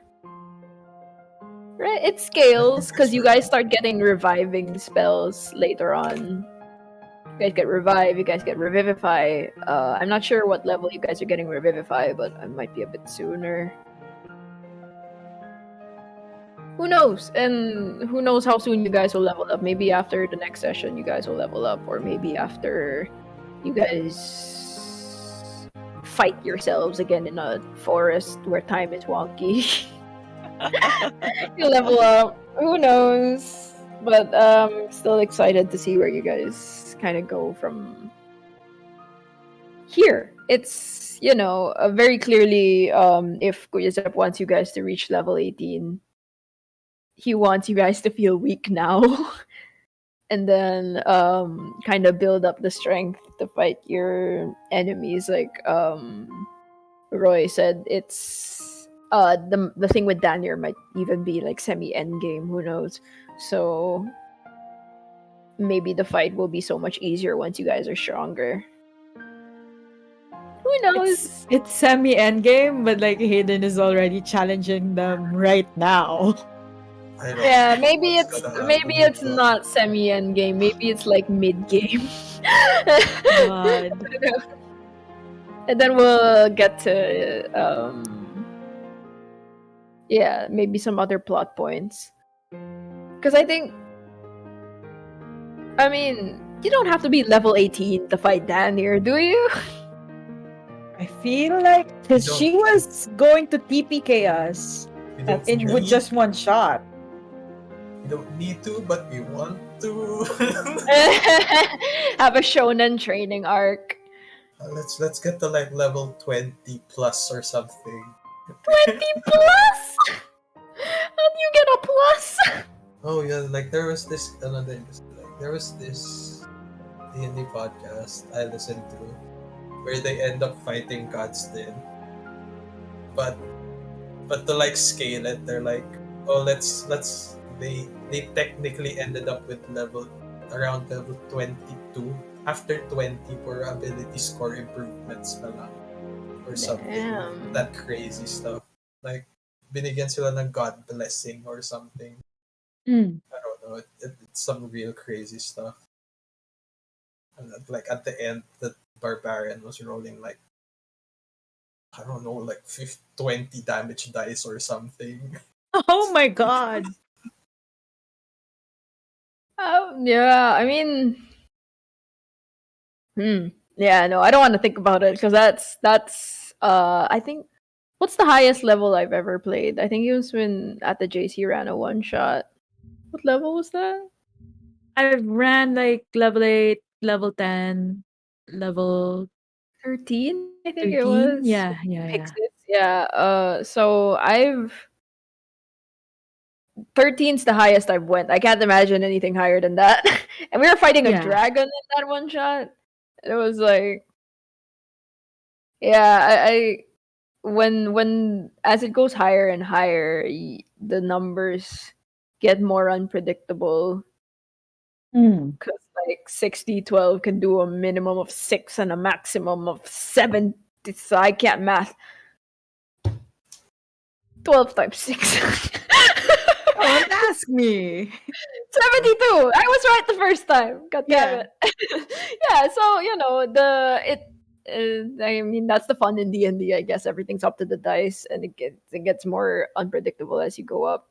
Right? It I scales think that's because you right. guys start getting reviving spells later on. You guys get revive, you guys get revivify. I'm not sure what level you guys are getting revivify, but it might be a bit sooner. Who knows? And who knows how soon you guys will level up? Maybe after the next session, you guys will level up, or maybe after you guys fight yourselves again in a forest where time is wonky. You level up. Who knows? But still excited to see where you guys kind of go from here. It's very clearly if Kuyasep wants you guys to reach level 18, he wants you guys to feel weak now. And then kind of build up the strength to fight your enemies. Like Roy said, it's the thing with Daniel might even be like semi end game, who knows. So maybe the fight will be so much easier once you guys are stronger. Who knows? It's semi endgame, but like Hayden is already challenging them right now. I don't Yeah, know maybe what's gonna maybe happen, it's but not semi end game. Maybe it's like mid game. God. And then we'll get to yeah, maybe some other plot points. Because I mean, you don't have to be level 18 to fight Dan here, do you? I feel like because don't- she was going to TPK us we don't with need, just one shot. we don't need to, but we want to. Have a shonen training arc. Let's get to like level 20 plus or something. 20 plus? How do you get a plus? Oh yeah, like there was this another like there was this D&D podcast I listened to where they end up fighting gods then. But to like scale it, they're like, oh let's they technically ended up with around level 22 after 20 for ability score improvements na lang or something. Damn. That crazy stuff. Like binigyan sila ng god blessing or something. Mm. I don't know. It's some real crazy stuff. And like at the end, the barbarian was rolling like I don't know, like 20 damage dice or something. Oh my god. Yeah, I mean, yeah, no, I don't want to think about it because that's I think what's the highest level I've ever played? I think it was when at the JC ran a one shot. What level was that? I've ran like level 8, level 10, level 13, I think it 13. was. Yeah, yeah, yeah. Pixis. Yeah. So I've 13's the highest I've went. I can't imagine anything higher than that. And we were fighting a Yeah. dragon in that one shot. It was like, yeah, I when as it goes higher and higher, the numbers get more unpredictable. Mm. Because like 60-12 can do a minimum of 6 and a maximum of 7. So I can't math. 12 times 6. Don't ask me. 72. I was right the first time. God damn Yeah. it. Yeah, so I mean that's the fun in D&D, I guess. Everything's up to the dice and it gets more unpredictable as you go up.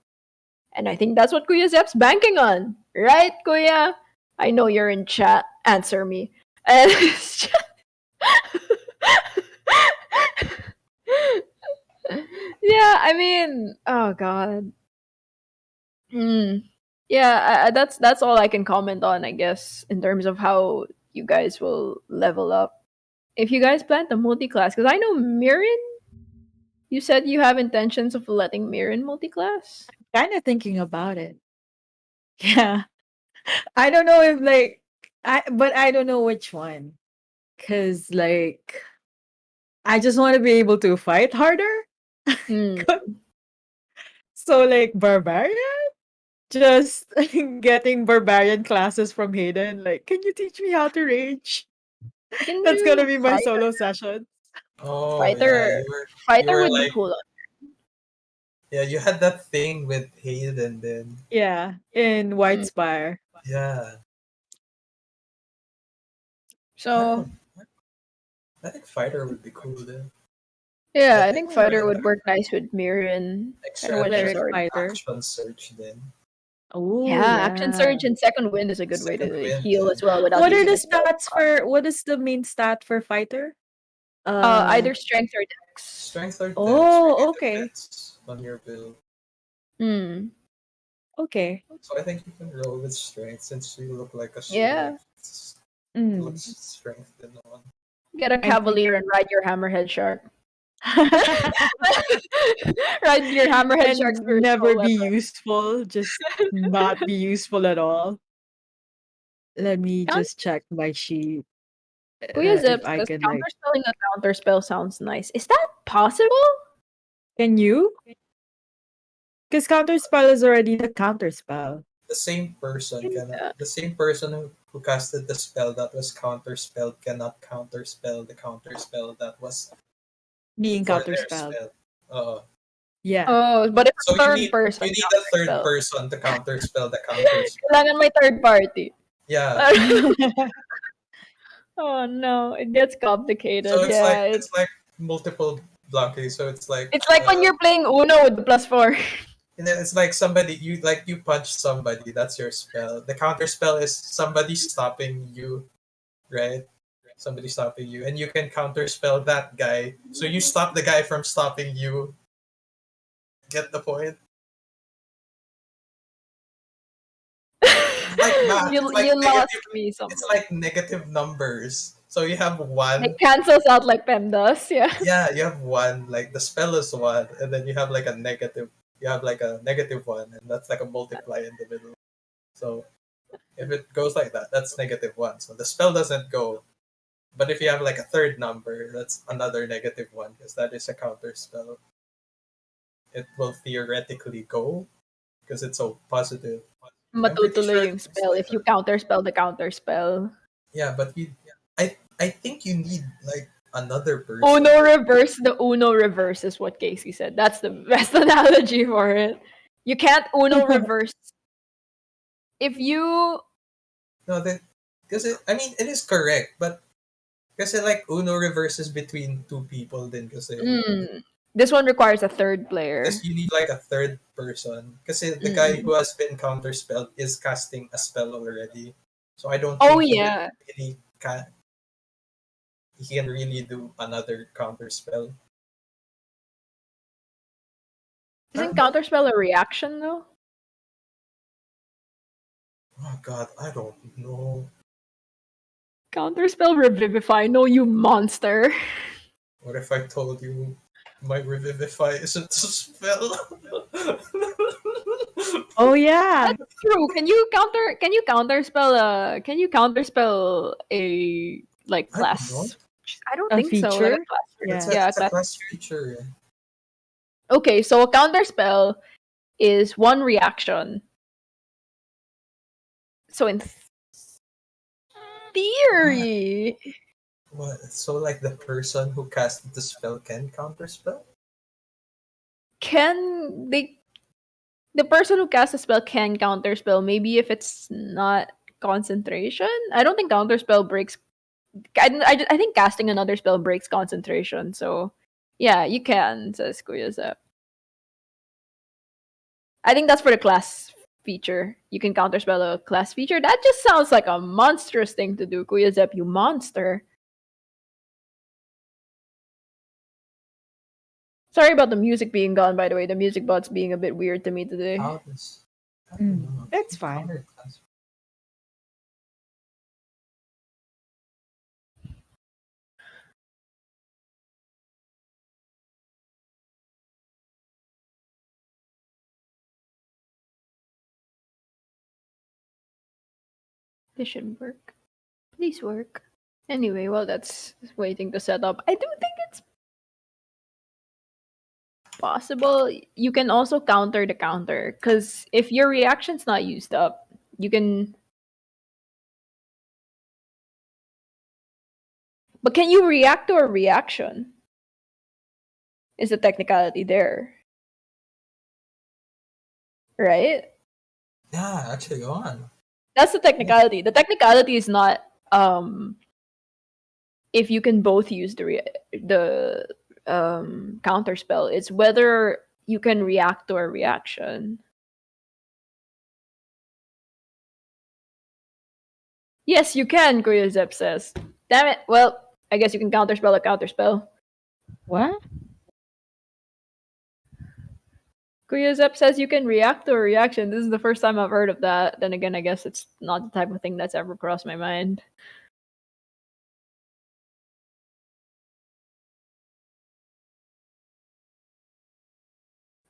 And I think that's what Kuya Zep's banking on. Right, Kuya? I know you're in chat. Answer me. And it's just... Yeah, I mean, oh god. Yeah, that's all I can comment on, I guess, in terms of how you guys will level up. If you guys plan to multi-class, because I know Mihryn, you said you have intentions of letting Mihryn multi-class. Kind of thinking about it. Yeah. I don't know if like but I don't know which one. Cause like I just want to be able to fight harder. Hmm. So like barbarian, just getting barbarian classes from Hayden. Like, can you teach me how to rage? You can That's gonna do be my fighter. solo session. Oh yeah, Fighter. you Fighter were would be like cool. yeah, you had that thing with Hayden then. Yeah, in White Mm. Spire. Yeah. I So don't I think fighter would be cool then. yeah, Like I think fighter would work nice with Mihryn. Kind of extra what she's Cleric adrenaline already. fighter. action search then. Oh Yeah, action yeah. surge and second wind is a good way Second to wind, heal yeah. as well without What are using the a spell. stats for? What is the main stat for fighter? Either strength or dex. Strength or dex really Oh, okay. depends on your build. Hmm. Okay. So I think you can roll with strength since you look like a Yeah. Mm. looks strength than one. Get a I think cavalier and ride your hammerhead shark. Ride your hammerhead shark and spiritual never be weapon. useful, just not be useful at all. Let me Count just check my sheet Kuya if Zip I says can like. counterspelling a counterspell sounds nice. Is that possible? Can you? Because counterspell is already the counterspell. The same person cannot. Yeah. The same person who casted the spell that was counterspelled cannot counterspell the counterspell that was Being for their counterspelled. spell. Yeah. Oh, but if So a third person you need a third counterspell. person to counterspell the counterspell. Kailangan may third party. Yeah. Oh no, it gets complicated. So Yeah, it's like multiple blocking. So it's like when you're playing Uno with the +4. and then it's like somebody you punch somebody. That's your spell. The counter spell is somebody stopping you, right? Somebody stopping you, and you can counter spell that guy. So you stop the guy from stopping you. Get the point? Like math. you It's like you lost negative. me It's somewhere. like negative numbers. So you have It one. cancels out like Pem does. Yeah. Yeah, you have one. Like the spell is one, and then you have like a negative. You have like a negative one, and that's like a multiply in the middle. So if it goes like that, that's negative one. So the spell doesn't go. But if you have like a third number, that's another negative one because that is a counter spell. It will theoretically go because it's so positive. I'm pretty sure Matutuloy yung it's spell like if you that. counterspell the counterspell. Yeah, but I think you need like another person. The Uno reverse is what Casey said. That's the best analogy for it. You can't Uno reverse. If you No, that because I mean it is correct, but because like Uno reverses between two people, then because this one requires a third player. you need like a third person. Because the guy Mm. who has been counterspelled is casting a spell already. So I don't Oh think yeah. he can really do another counterspell. Isn't counterspell a reaction though? Oh god, I don't know. Counterspell revivify, no you monster. What if I told you my revivify isn't a spell? Oh yeah. That's true. Can you counterspell a like I don't know. class? I don't A think so. Like a feature? class. It's Yeah. a, Yeah, it's a class. class feature. Okay, so a counterspell is one reaction. So in theory, What? So like the person who casted the spell can counterspell? can they the person who casts a spell can counterspell, maybe if it's not concentration. I don't think counterspell breaks. I think casting another spell breaks concentration. So yeah, you can, says Kuya Zep. I think that's for the class feature. You can counterspell a class feature. That just sounds like a monstrous thing to do, Kuya Zep, you monster. Sorry about the music being gone, by the way. The music bot's being a bit weird to me today. How does? I don't know. That's fine. This should work. Please work. Anyway, well, that's waiting to set up. I do think it's possible, you can also counter the counter. Because if your reaction's not used up, you can. But can you react to a reaction? Is the technicality there? Right? Yeah, actually, go on. That's the technicality. The technicality is not if you can both use the counter spell. It's whether you can react to a reaction. Yes, you can, Koyozep says. Damn it. Well, I guess you can counterspell a counterspell. What? Koyozep says you can react to a reaction. This is the first time I've heard of that. Then again, I guess it's not the type of thing that's ever crossed my mind.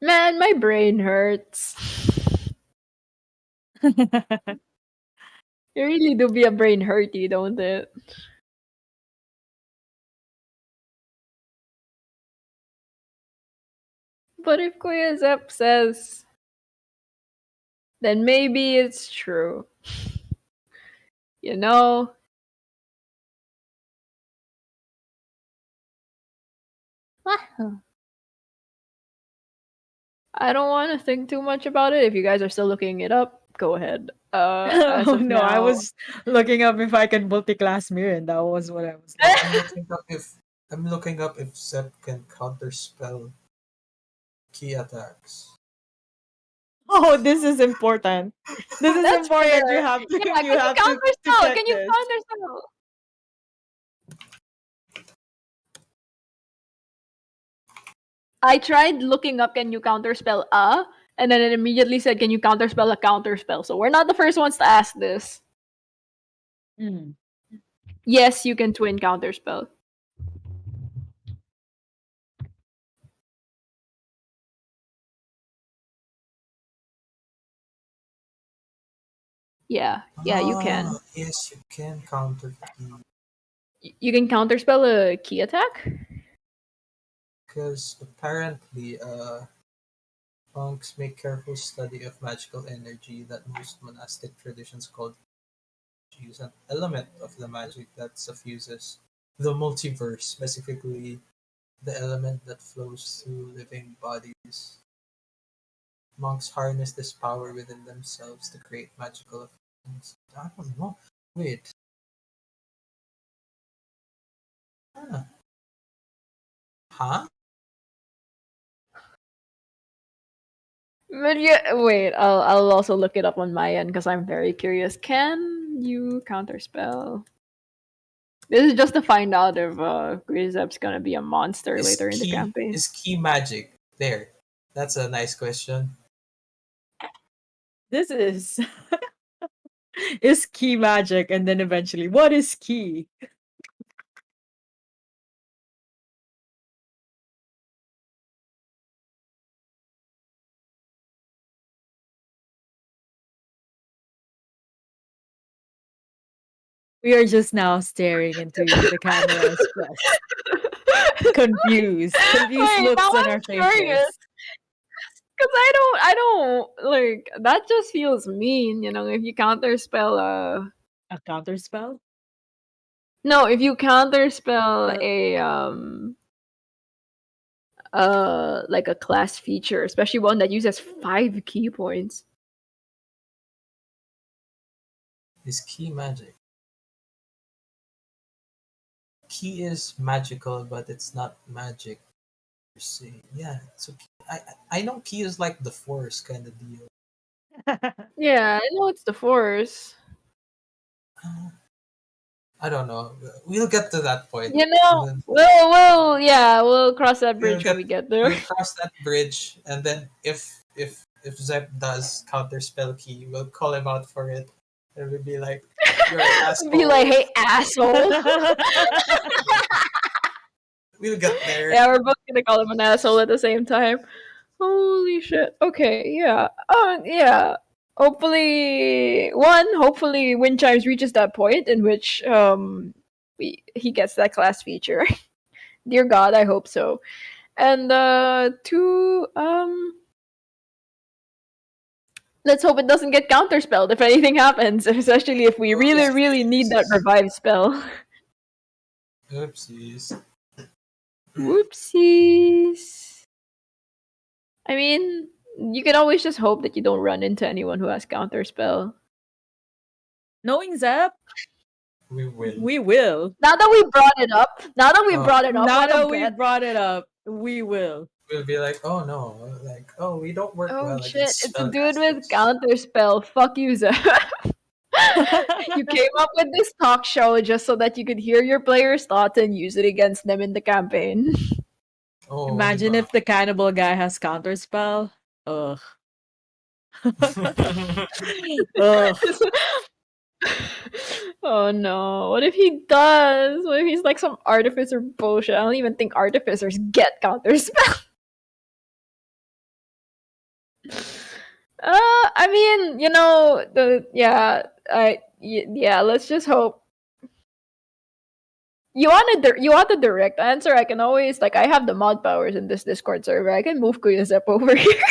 Man, my brain hurts. You really do be a brain hurty, don't it? But if Koyozep says, then maybe it's true. You know? I don't want to think too much about it. If you guys are still looking it up, go ahead. As Oh of no, I now- was looking up if I can multi-class Mihryn. That was what I was I'm looking up if Zep can counterspell key attacks. Oh, this is important. This is That's important. fair. You have to Yeah, you have to counterspell? check Can you this. counterspell? I tried looking up can you counterspell and then it immediately said can you counterspell a counterspell. So we're not the first ones to ask this. Mm. Yes, you can twin counterspell. Yeah, you can. Ah, yes, you can counter key. You can counterspell a key attack? Because apparently, monks make careful study of magical energy that most monastic traditions call use an element of the magic that suffuses the multiverse, specifically the element that flows through living bodies. Monks harness this power within themselves to create magical effects. I don't know. Wait. Huh? But yeah, wait, I'll also look it up on my end because I'm very curious. Can you counterspell? This is just to find out if Grizep's gonna be a monster later in the campaign. Is key magic there? That's a nice question. This is key magic, and then eventually, what is key? We are just now staring into the camera's face. Confused Wait, looks now on I'm our curious. faces. Because I don't like that. Just feels mean, you know. If you counterspell A counter spell? no, if you counterspell like a class feature, especially one that uses 5 key points. Is key magic? Key is magical, but it's not magic per se. Yeah, so I know key is like the force kind of deal. Yeah, I know it's the force. I don't know. We'll get to that point. You know, we'll cross that bridge when we get there. We'll cross that bridge, and then if Zep does counterspell key, we'll call him out for it, and we'll be like, "You're an asshole." Be like, hey, asshole. We'll get there. Yeah, we're both gonna call him an asshole at the same time. Holy shit. Okay, yeah. Yeah. Hopefully Wind Chimes reaches that point in which he gets that class feature. Dear God, I hope so. And two, let's hope it doesn't get counterspelled if anything happens, especially if we really, really need that revive spell. Oopsies. Whoopsies. I mean, you can always just hope that you don't run into anyone who has counterspell. Knowing Zep, We will. we will. Now that we brought it up, Now wanna that we bet? brought it up, we will. We'll be like, oh no, like, oh, we don't work Oh well shit, against it's a dude with spellcasters. counterspell. Fuck you, Zep. You came up with this talk show just so that you could hear your players' thoughts and use it against them in the campaign. Oh, Imagine if the cannibal guy has counterspell. Ugh. Ugh. Oh no, what if he does? What if he's like some artificer bullshit? I don't even think artificers get counterspell. I mean, let's just hope. You want the direct answer? I can always I have the mod powers in this Discord server. I can move Kuyasep over here.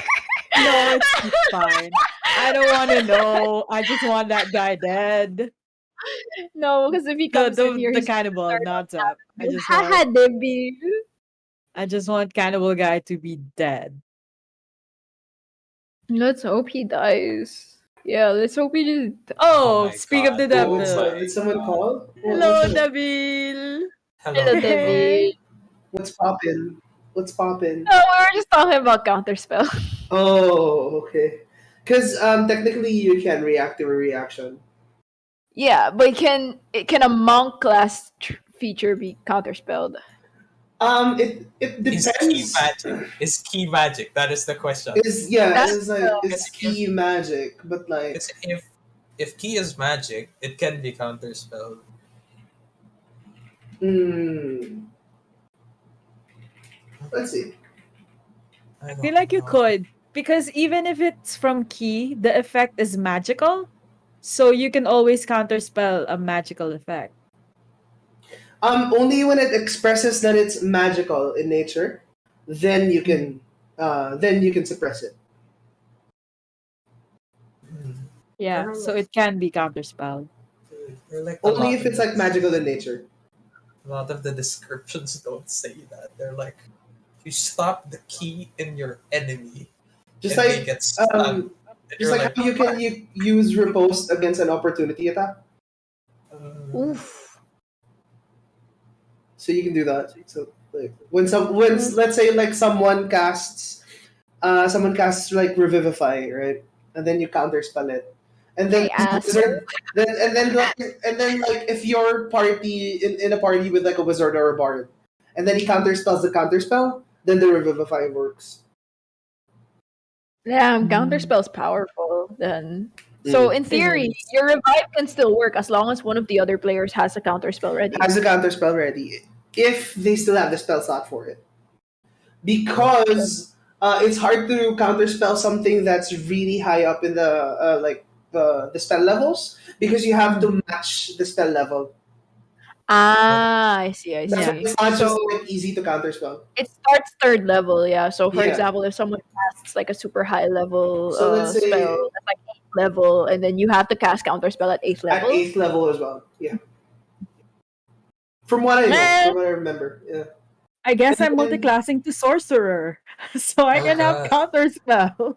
No, it's fine. I don't want to know. I just want that guy dead. No, because if he comes in here, The he's cannibal, not Zap. haha, Debbie. I just want cannibal guy to be dead. Let's hope he dies. Yeah, let's hope he just. Oh, my speak of the God. Oh, devil. did someone call? Hello, what's up? devil. Hello, Debbie. What's poppin'? What's poppin'? No, we were just talking about counterspell. Oh, okay. Because technically you can react to a reaction. Yeah, but can a monk class feature be counterspelled? It Is depends. key magic? Is key magic? That is the question. It's key magic, but like Because if key is magic, it can be counterspelled. Let's see. I feel like you could. Because even if it's from key, the effect is magical. So you can always counterspell a magical effect. Only when it expresses that it's magical in nature, then you can suppress it. Yeah, so it can be counterspelled. Only if it's like magical in nature. A lot of the descriptions don't say that. They're like, you stop the key in your enemy, Just and like they get stunned. just like how you can use riposte against an opportunity attack. Oof. So you can do that. So like when let's say like someone casts like revivify, right? And then you counterspell it. And then Hey, wizard, then like if your party in a party with like a wizard or a bard, and then he counterspells the counterspell, then the revivify works. Damn, counterspell's powerful then. So in theory, your revive can still work as long as one of the other players has a counterspell ready. Has a counterspell ready if they still have the spell slot for it. Because it's hard to counterspell something that's really high up in the spell levels because you have to match the spell level. I see. So it's not just like easy to counterspell. It starts third level, yeah. So for Yeah. example, if someone casts like a super high level So let's say- spell that's like 8th level, and then you have to cast counterspell at 8th level. At 8th level as well. Yeah. From what I know, from what I remember. Yeah. I guess I'm multiclassing to sorcerer, so I can have counterspell.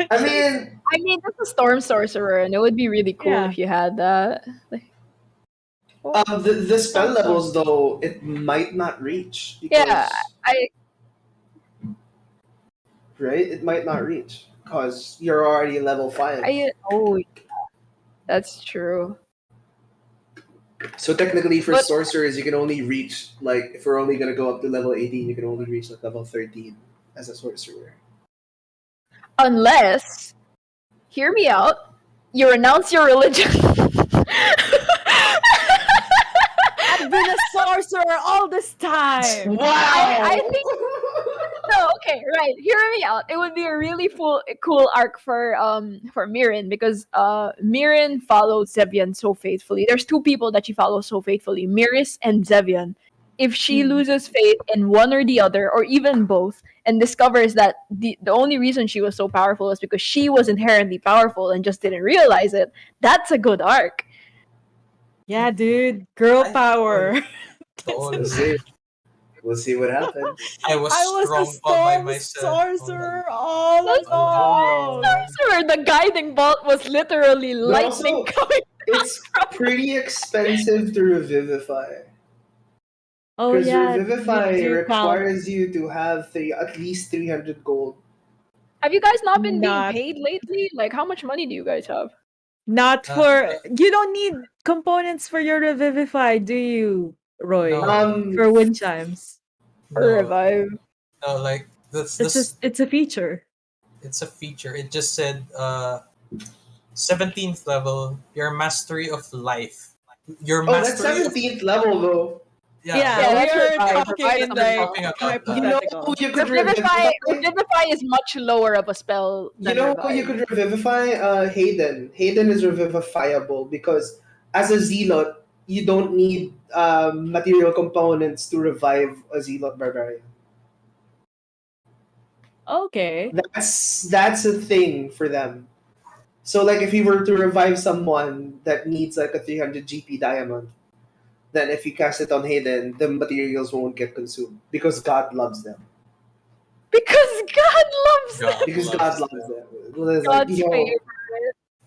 I mean, that's a storm sorcerer, and it would be really cool Yeah. if you had that. the spell levels though it might not reach. Because, Yeah, right? It might not reach because you're already level 5. that's true. So technically, for But- sorcerers, you can only reach like if we're only gonna go up to level 18, you can only reach like level 13 as a sorcerer. Unless, hear me out, you renounce your religion. I've been a sorcerer all this time. Wow! I think no. Okay, right. Hear me out. It would be a really cool arc for Mihryn because Mihryn follows Zevian so faithfully. There's two people that she follows so faithfully, Miris and Zevian. if she loses faith in one or the other, or even both, and discovers that the only reason she was so powerful is because she was inherently powerful and just didn't realize it, that's a good arc. Yeah, dude. Girl power. Totally. We'll see. We'll see what happens. I was I was strong a all by storm myself. sorcerer all That's along. Sorcerer, the guiding bolt was literally But lightning also, coming. it's pretty expensive to revivify. Oh Because yeah, revivify you do count. requires you to have at least 300 gold. Have you guys not been being Not paid lately? Like, how much money do you guys have? not Uh, for you don't need components for your revivify, do you, Roy? No. For wind chimes. For No, revive? no, like It's this. it's a feature. It's a feature. It just said 17th level. Your mastery of life. Your Oh, that's mastery of 17th level though. Yeah, Yeah, we that's are revive. talking Revive in is like talking about that. You know hypothetical. who you could Revivify, revivify? revivify is much lower of a spell You than know revive. who you could revivify? Hayden. Hayden is revivifiable because as a zealot, you don't need material components to revive a zealot barbarian. Okay. That's a thing for them. So like if you were to revive someone that needs like a 300 GP diamond, then if you cast it on Hayden, the materials won't get consumed because God loves them. Because God loves them. Because God loves them. It's like, God's yo, favorite.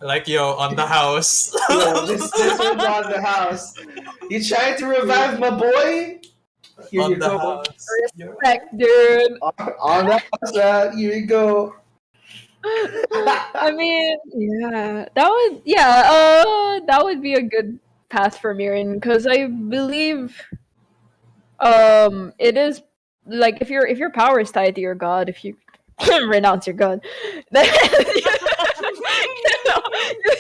Like yo on the house. yo, this one's on the house. You trying to revive my boy? Here on you the go. house. Yo. Respect, dude. On the house, here you go. I mean, yeah, that would be a good path for Mihryn, because I believe it is like if your power is tied to your god, if you renounce your god, then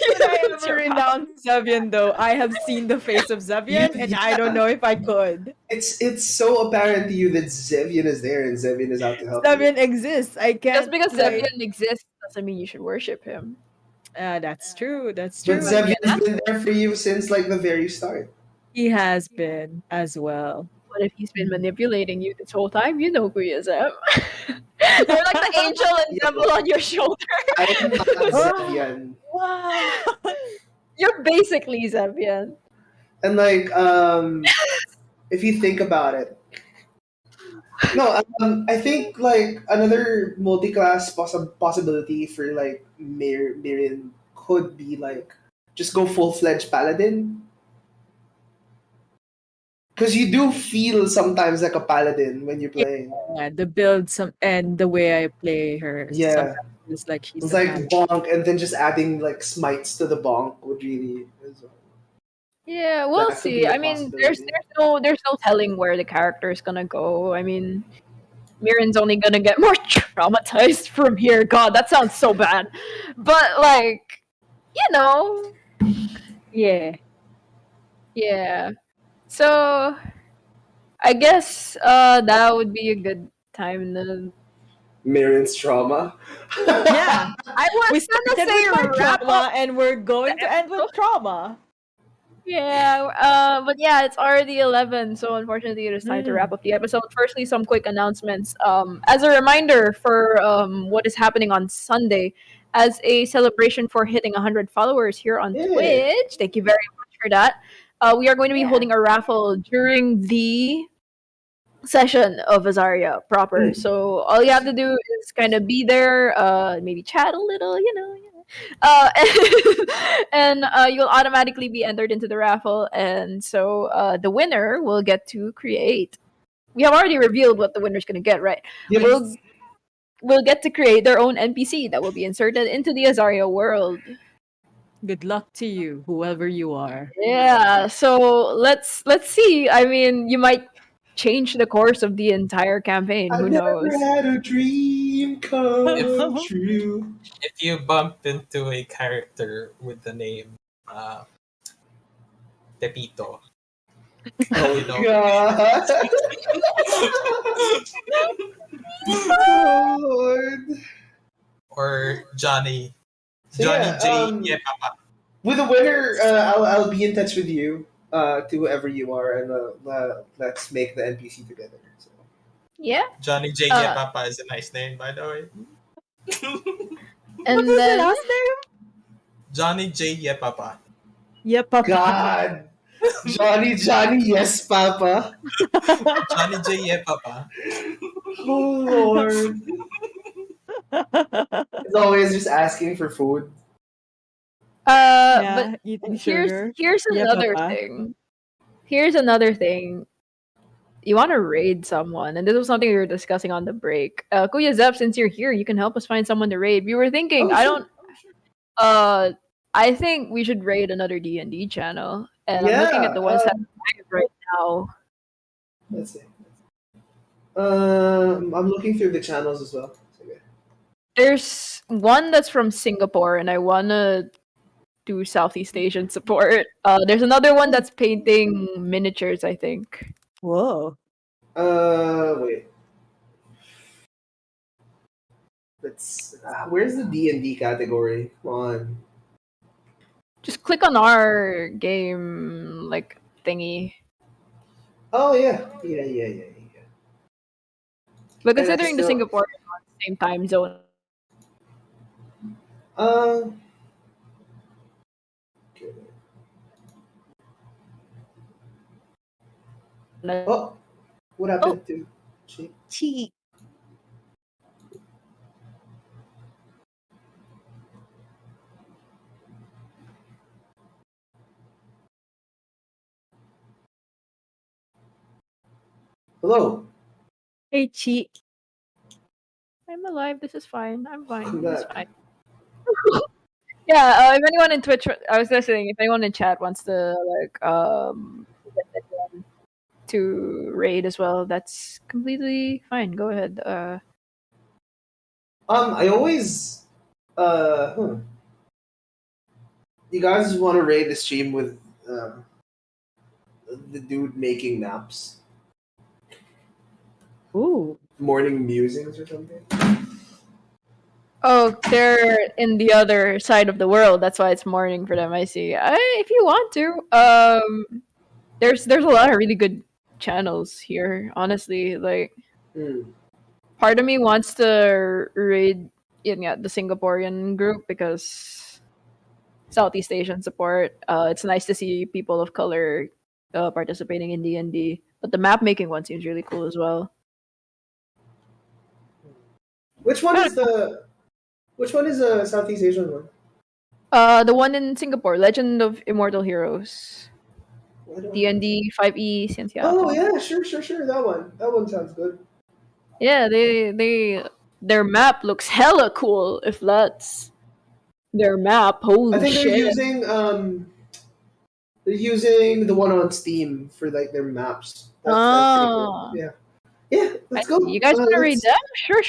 Did I ever renounce Zevian though? I have seen the face of Zevian and I don't know if I could. It's so apparent to you that Zevian is there and Zevian is out to help you. Zevian exists. I can't Just because like, Zevian exists doesn't mean you should worship him. that's true. That's But true. Zevian's been there for you since like the very start. He has been as well. What if he's been manipulating you this whole time? You know who he is, Em. You're like the angel and devil on your shoulder. I am not Zevian. Wow. You're basically Zevian. And like, if you think about it, no, I think like another multi-class possibility for like Mihryn could be like just go full-fledged paladin. Because you do feel sometimes like a paladin when you're playing. Yeah, the build and the way I play her. Yeah. Sometimes it's like she's It's a like paladin. bonk, and then just adding like smites to the bonk would really. Yeah, we'll That could be see. a I mean, there's possibility. there's no telling where the character is gonna go. I mean, Miren's only gonna get more traumatized from here. God, that sounds so bad. But like, you know, Yeah. yeah. So I guess that would be a good time to. Miren's trauma. Yeah. I was We gonna started say with my wrap trauma up. and we're going to end with trauma. Yeah, but yeah, it's already 11, so unfortunately it is time to wrap up the episode. Firstly, some quick announcements. As a reminder for what is happening on Sunday, as a celebration for hitting 100 followers here on Yeah. Twitch, thank you very much for that. We are going to be holding a raffle during the session of Azaria proper. So all you have to do is kind of be there, maybe chat a little, uh, and you'll automatically be entered into the raffle. And so the winner will get to create. We have already revealed what the winner's going to get, right? Yes. We'll get to create their own NPC that will be inserted into the Azaria world. Good luck to you, whoever you are. Yeah. So let's see. I mean, you might change the course of the entire campaign. I've Who never knows? had a dream come true. If you bump into a character with the name Pepito, Oh you know, God. Oh Lord. or Johnny, So Johnny yeah, J. Yeah, Papa. with the winner, I'll be in touch with you. to whoever you are, and let's make the NPC together. So. Yeah. Johnny J. Uh, Papa is a nice name, by the way. What And was the then last name? Johnny J. Papa. Yeah, Papa. God, Johnny, yes, Papa. Johnny J. Papa. Oh Lord, it's always just asking for food. but Yeah, eating sugar. here's Yeah, another Papa. thing. Here's another thing. You want to raid someone, and this was something we were discussing on the break. Kuya Zep, since you're here, you can help us find someone to raid. We were thinking, Oh, sure. I think we should raid another D&D channel, and I'm looking at Yeah. the ones that are right now. Let's see. I'm looking through the channels as well. Okay. There's one that's from Singapore, and I wanna do Southeast Asian support. There's another one that's painting miniatures, I think. Whoa. Wait. Let's. Where's the D&D category? Come on. Just click on our game like thingy. Oh yeah. But And I considering the still. Singapore is on the same time zone, Okay. Oh, what happened to? Cheek. Hello. Hey, cheek. I'm alive. This is fine. I'm fine. I'm This is back. fine. Yeah. If anyone in Twitch, I was just saying, if anyone in chat wants to get anyone to raid as well, that's completely fine. Go ahead. I always. You guys want to raid the stream with the dude making naps? Ooh. Morning musings or something? Oh, they're in the other side of the world. That's why it's morning for them. I see. If you want to, there's a lot of really good channels here. Honestly, like part of me wants to raid the Singaporean group because Southeast Asian support. It's nice to see people of color participating in D&D. But the map making one seems really cool as well. Which one is the Southeast Asian one? The one in Singapore, Legend of Immortal Heroes. Why do I- D&D 5e Ciencia. Oh yeah, sure. That one sounds good. Yeah, their map looks hella cool. If that's their map, holy I think shit! they're using the one on Steam for like their maps. That's pretty cool. Yeah. Let's go. You guys want to read them? Sure.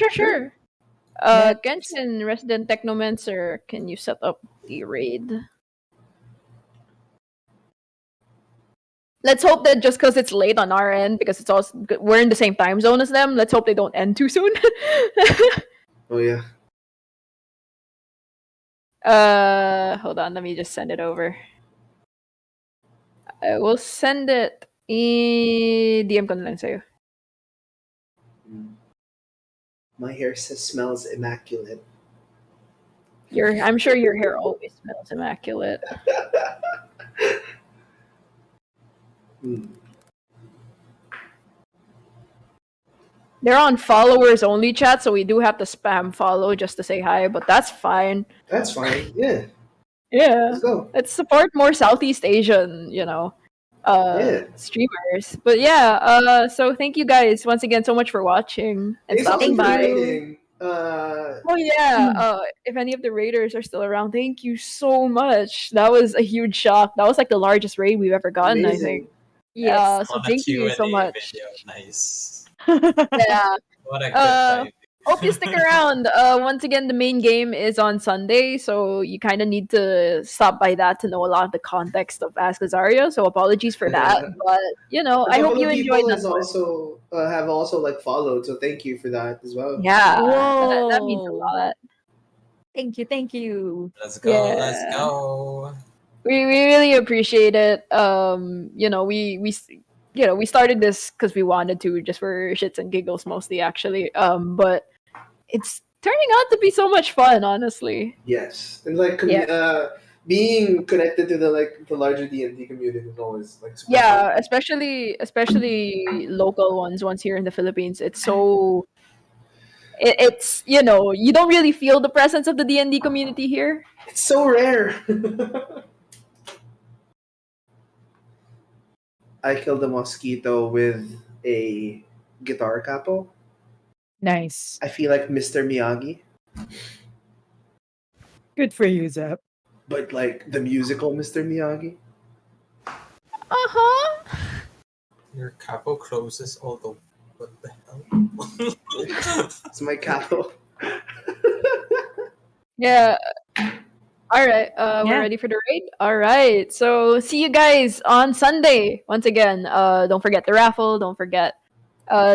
Let's- Genshin, Resident Technomancer, can you set up the raid? Let's hope that just because it's late on our end, because it's also we're in the same time zone as them. Let's hope they don't end too soon. Oh yeah. Hold on. Let me just send it over. I will send it. DM ko na lang sa'yo. My hair smells immaculate. I'm sure your hair always smells immaculate. They're on followers only chat, so we do have to spam follow just to say hi, but that's fine. That's fine. Yeah. Yeah. Let's go. Let's support more Southeast Asian, streamers. But yeah, so thank you guys once again so much for watching and Thanks stopping also for by. raiding. Oh yeah, if any of the raiders are still around, thank you so much. That was a huge shock. That was like the largest raid we've ever gotten, I think. Yes. So On a thank you so Q&A much. video. Nice. Yeah. What a good time. Hope you stick around. Once again, the main game is on Sunday, so you kind of need to stop by that to know a lot of the context of Ask Azaria. So apologies for that, but I hope you enjoyed that. Have also like followed, so thank you for that as well. Yeah, that means a lot. Thank you. Let's go. Yeah. Let's go. we really appreciate it. We started this because we wanted to, just for shits and giggles mostly, actually. But it's turning out to be so much fun, honestly. Yes, and like Yeah. being connected to the larger D&D community is always like super Yeah, fun. especially local ones here in the Philippines. It's so it's you don't really feel the presence of the D&D community here. It's so rare. I killed a mosquito with a guitar capo. Nice. I feel like Mr. Miyagi, Good for you, Zep. but like the musical Mr. Miyagi. Uh-huh. Your capo closes all the. What the hell? It's my capo. Yeah. All right. We're Yeah. ready for the raid. All right. So see you guys on Sunday once again. Don't forget the raffle. Don't forget.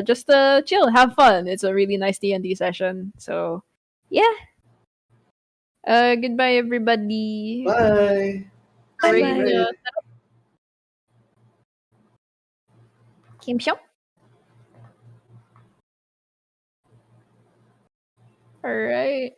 Just chill, have fun. It's a really nice D&D session. So, yeah. Goodbye, everybody. Bye. The See you in raid. Bye-bye. raid. Kim Xiong. All right.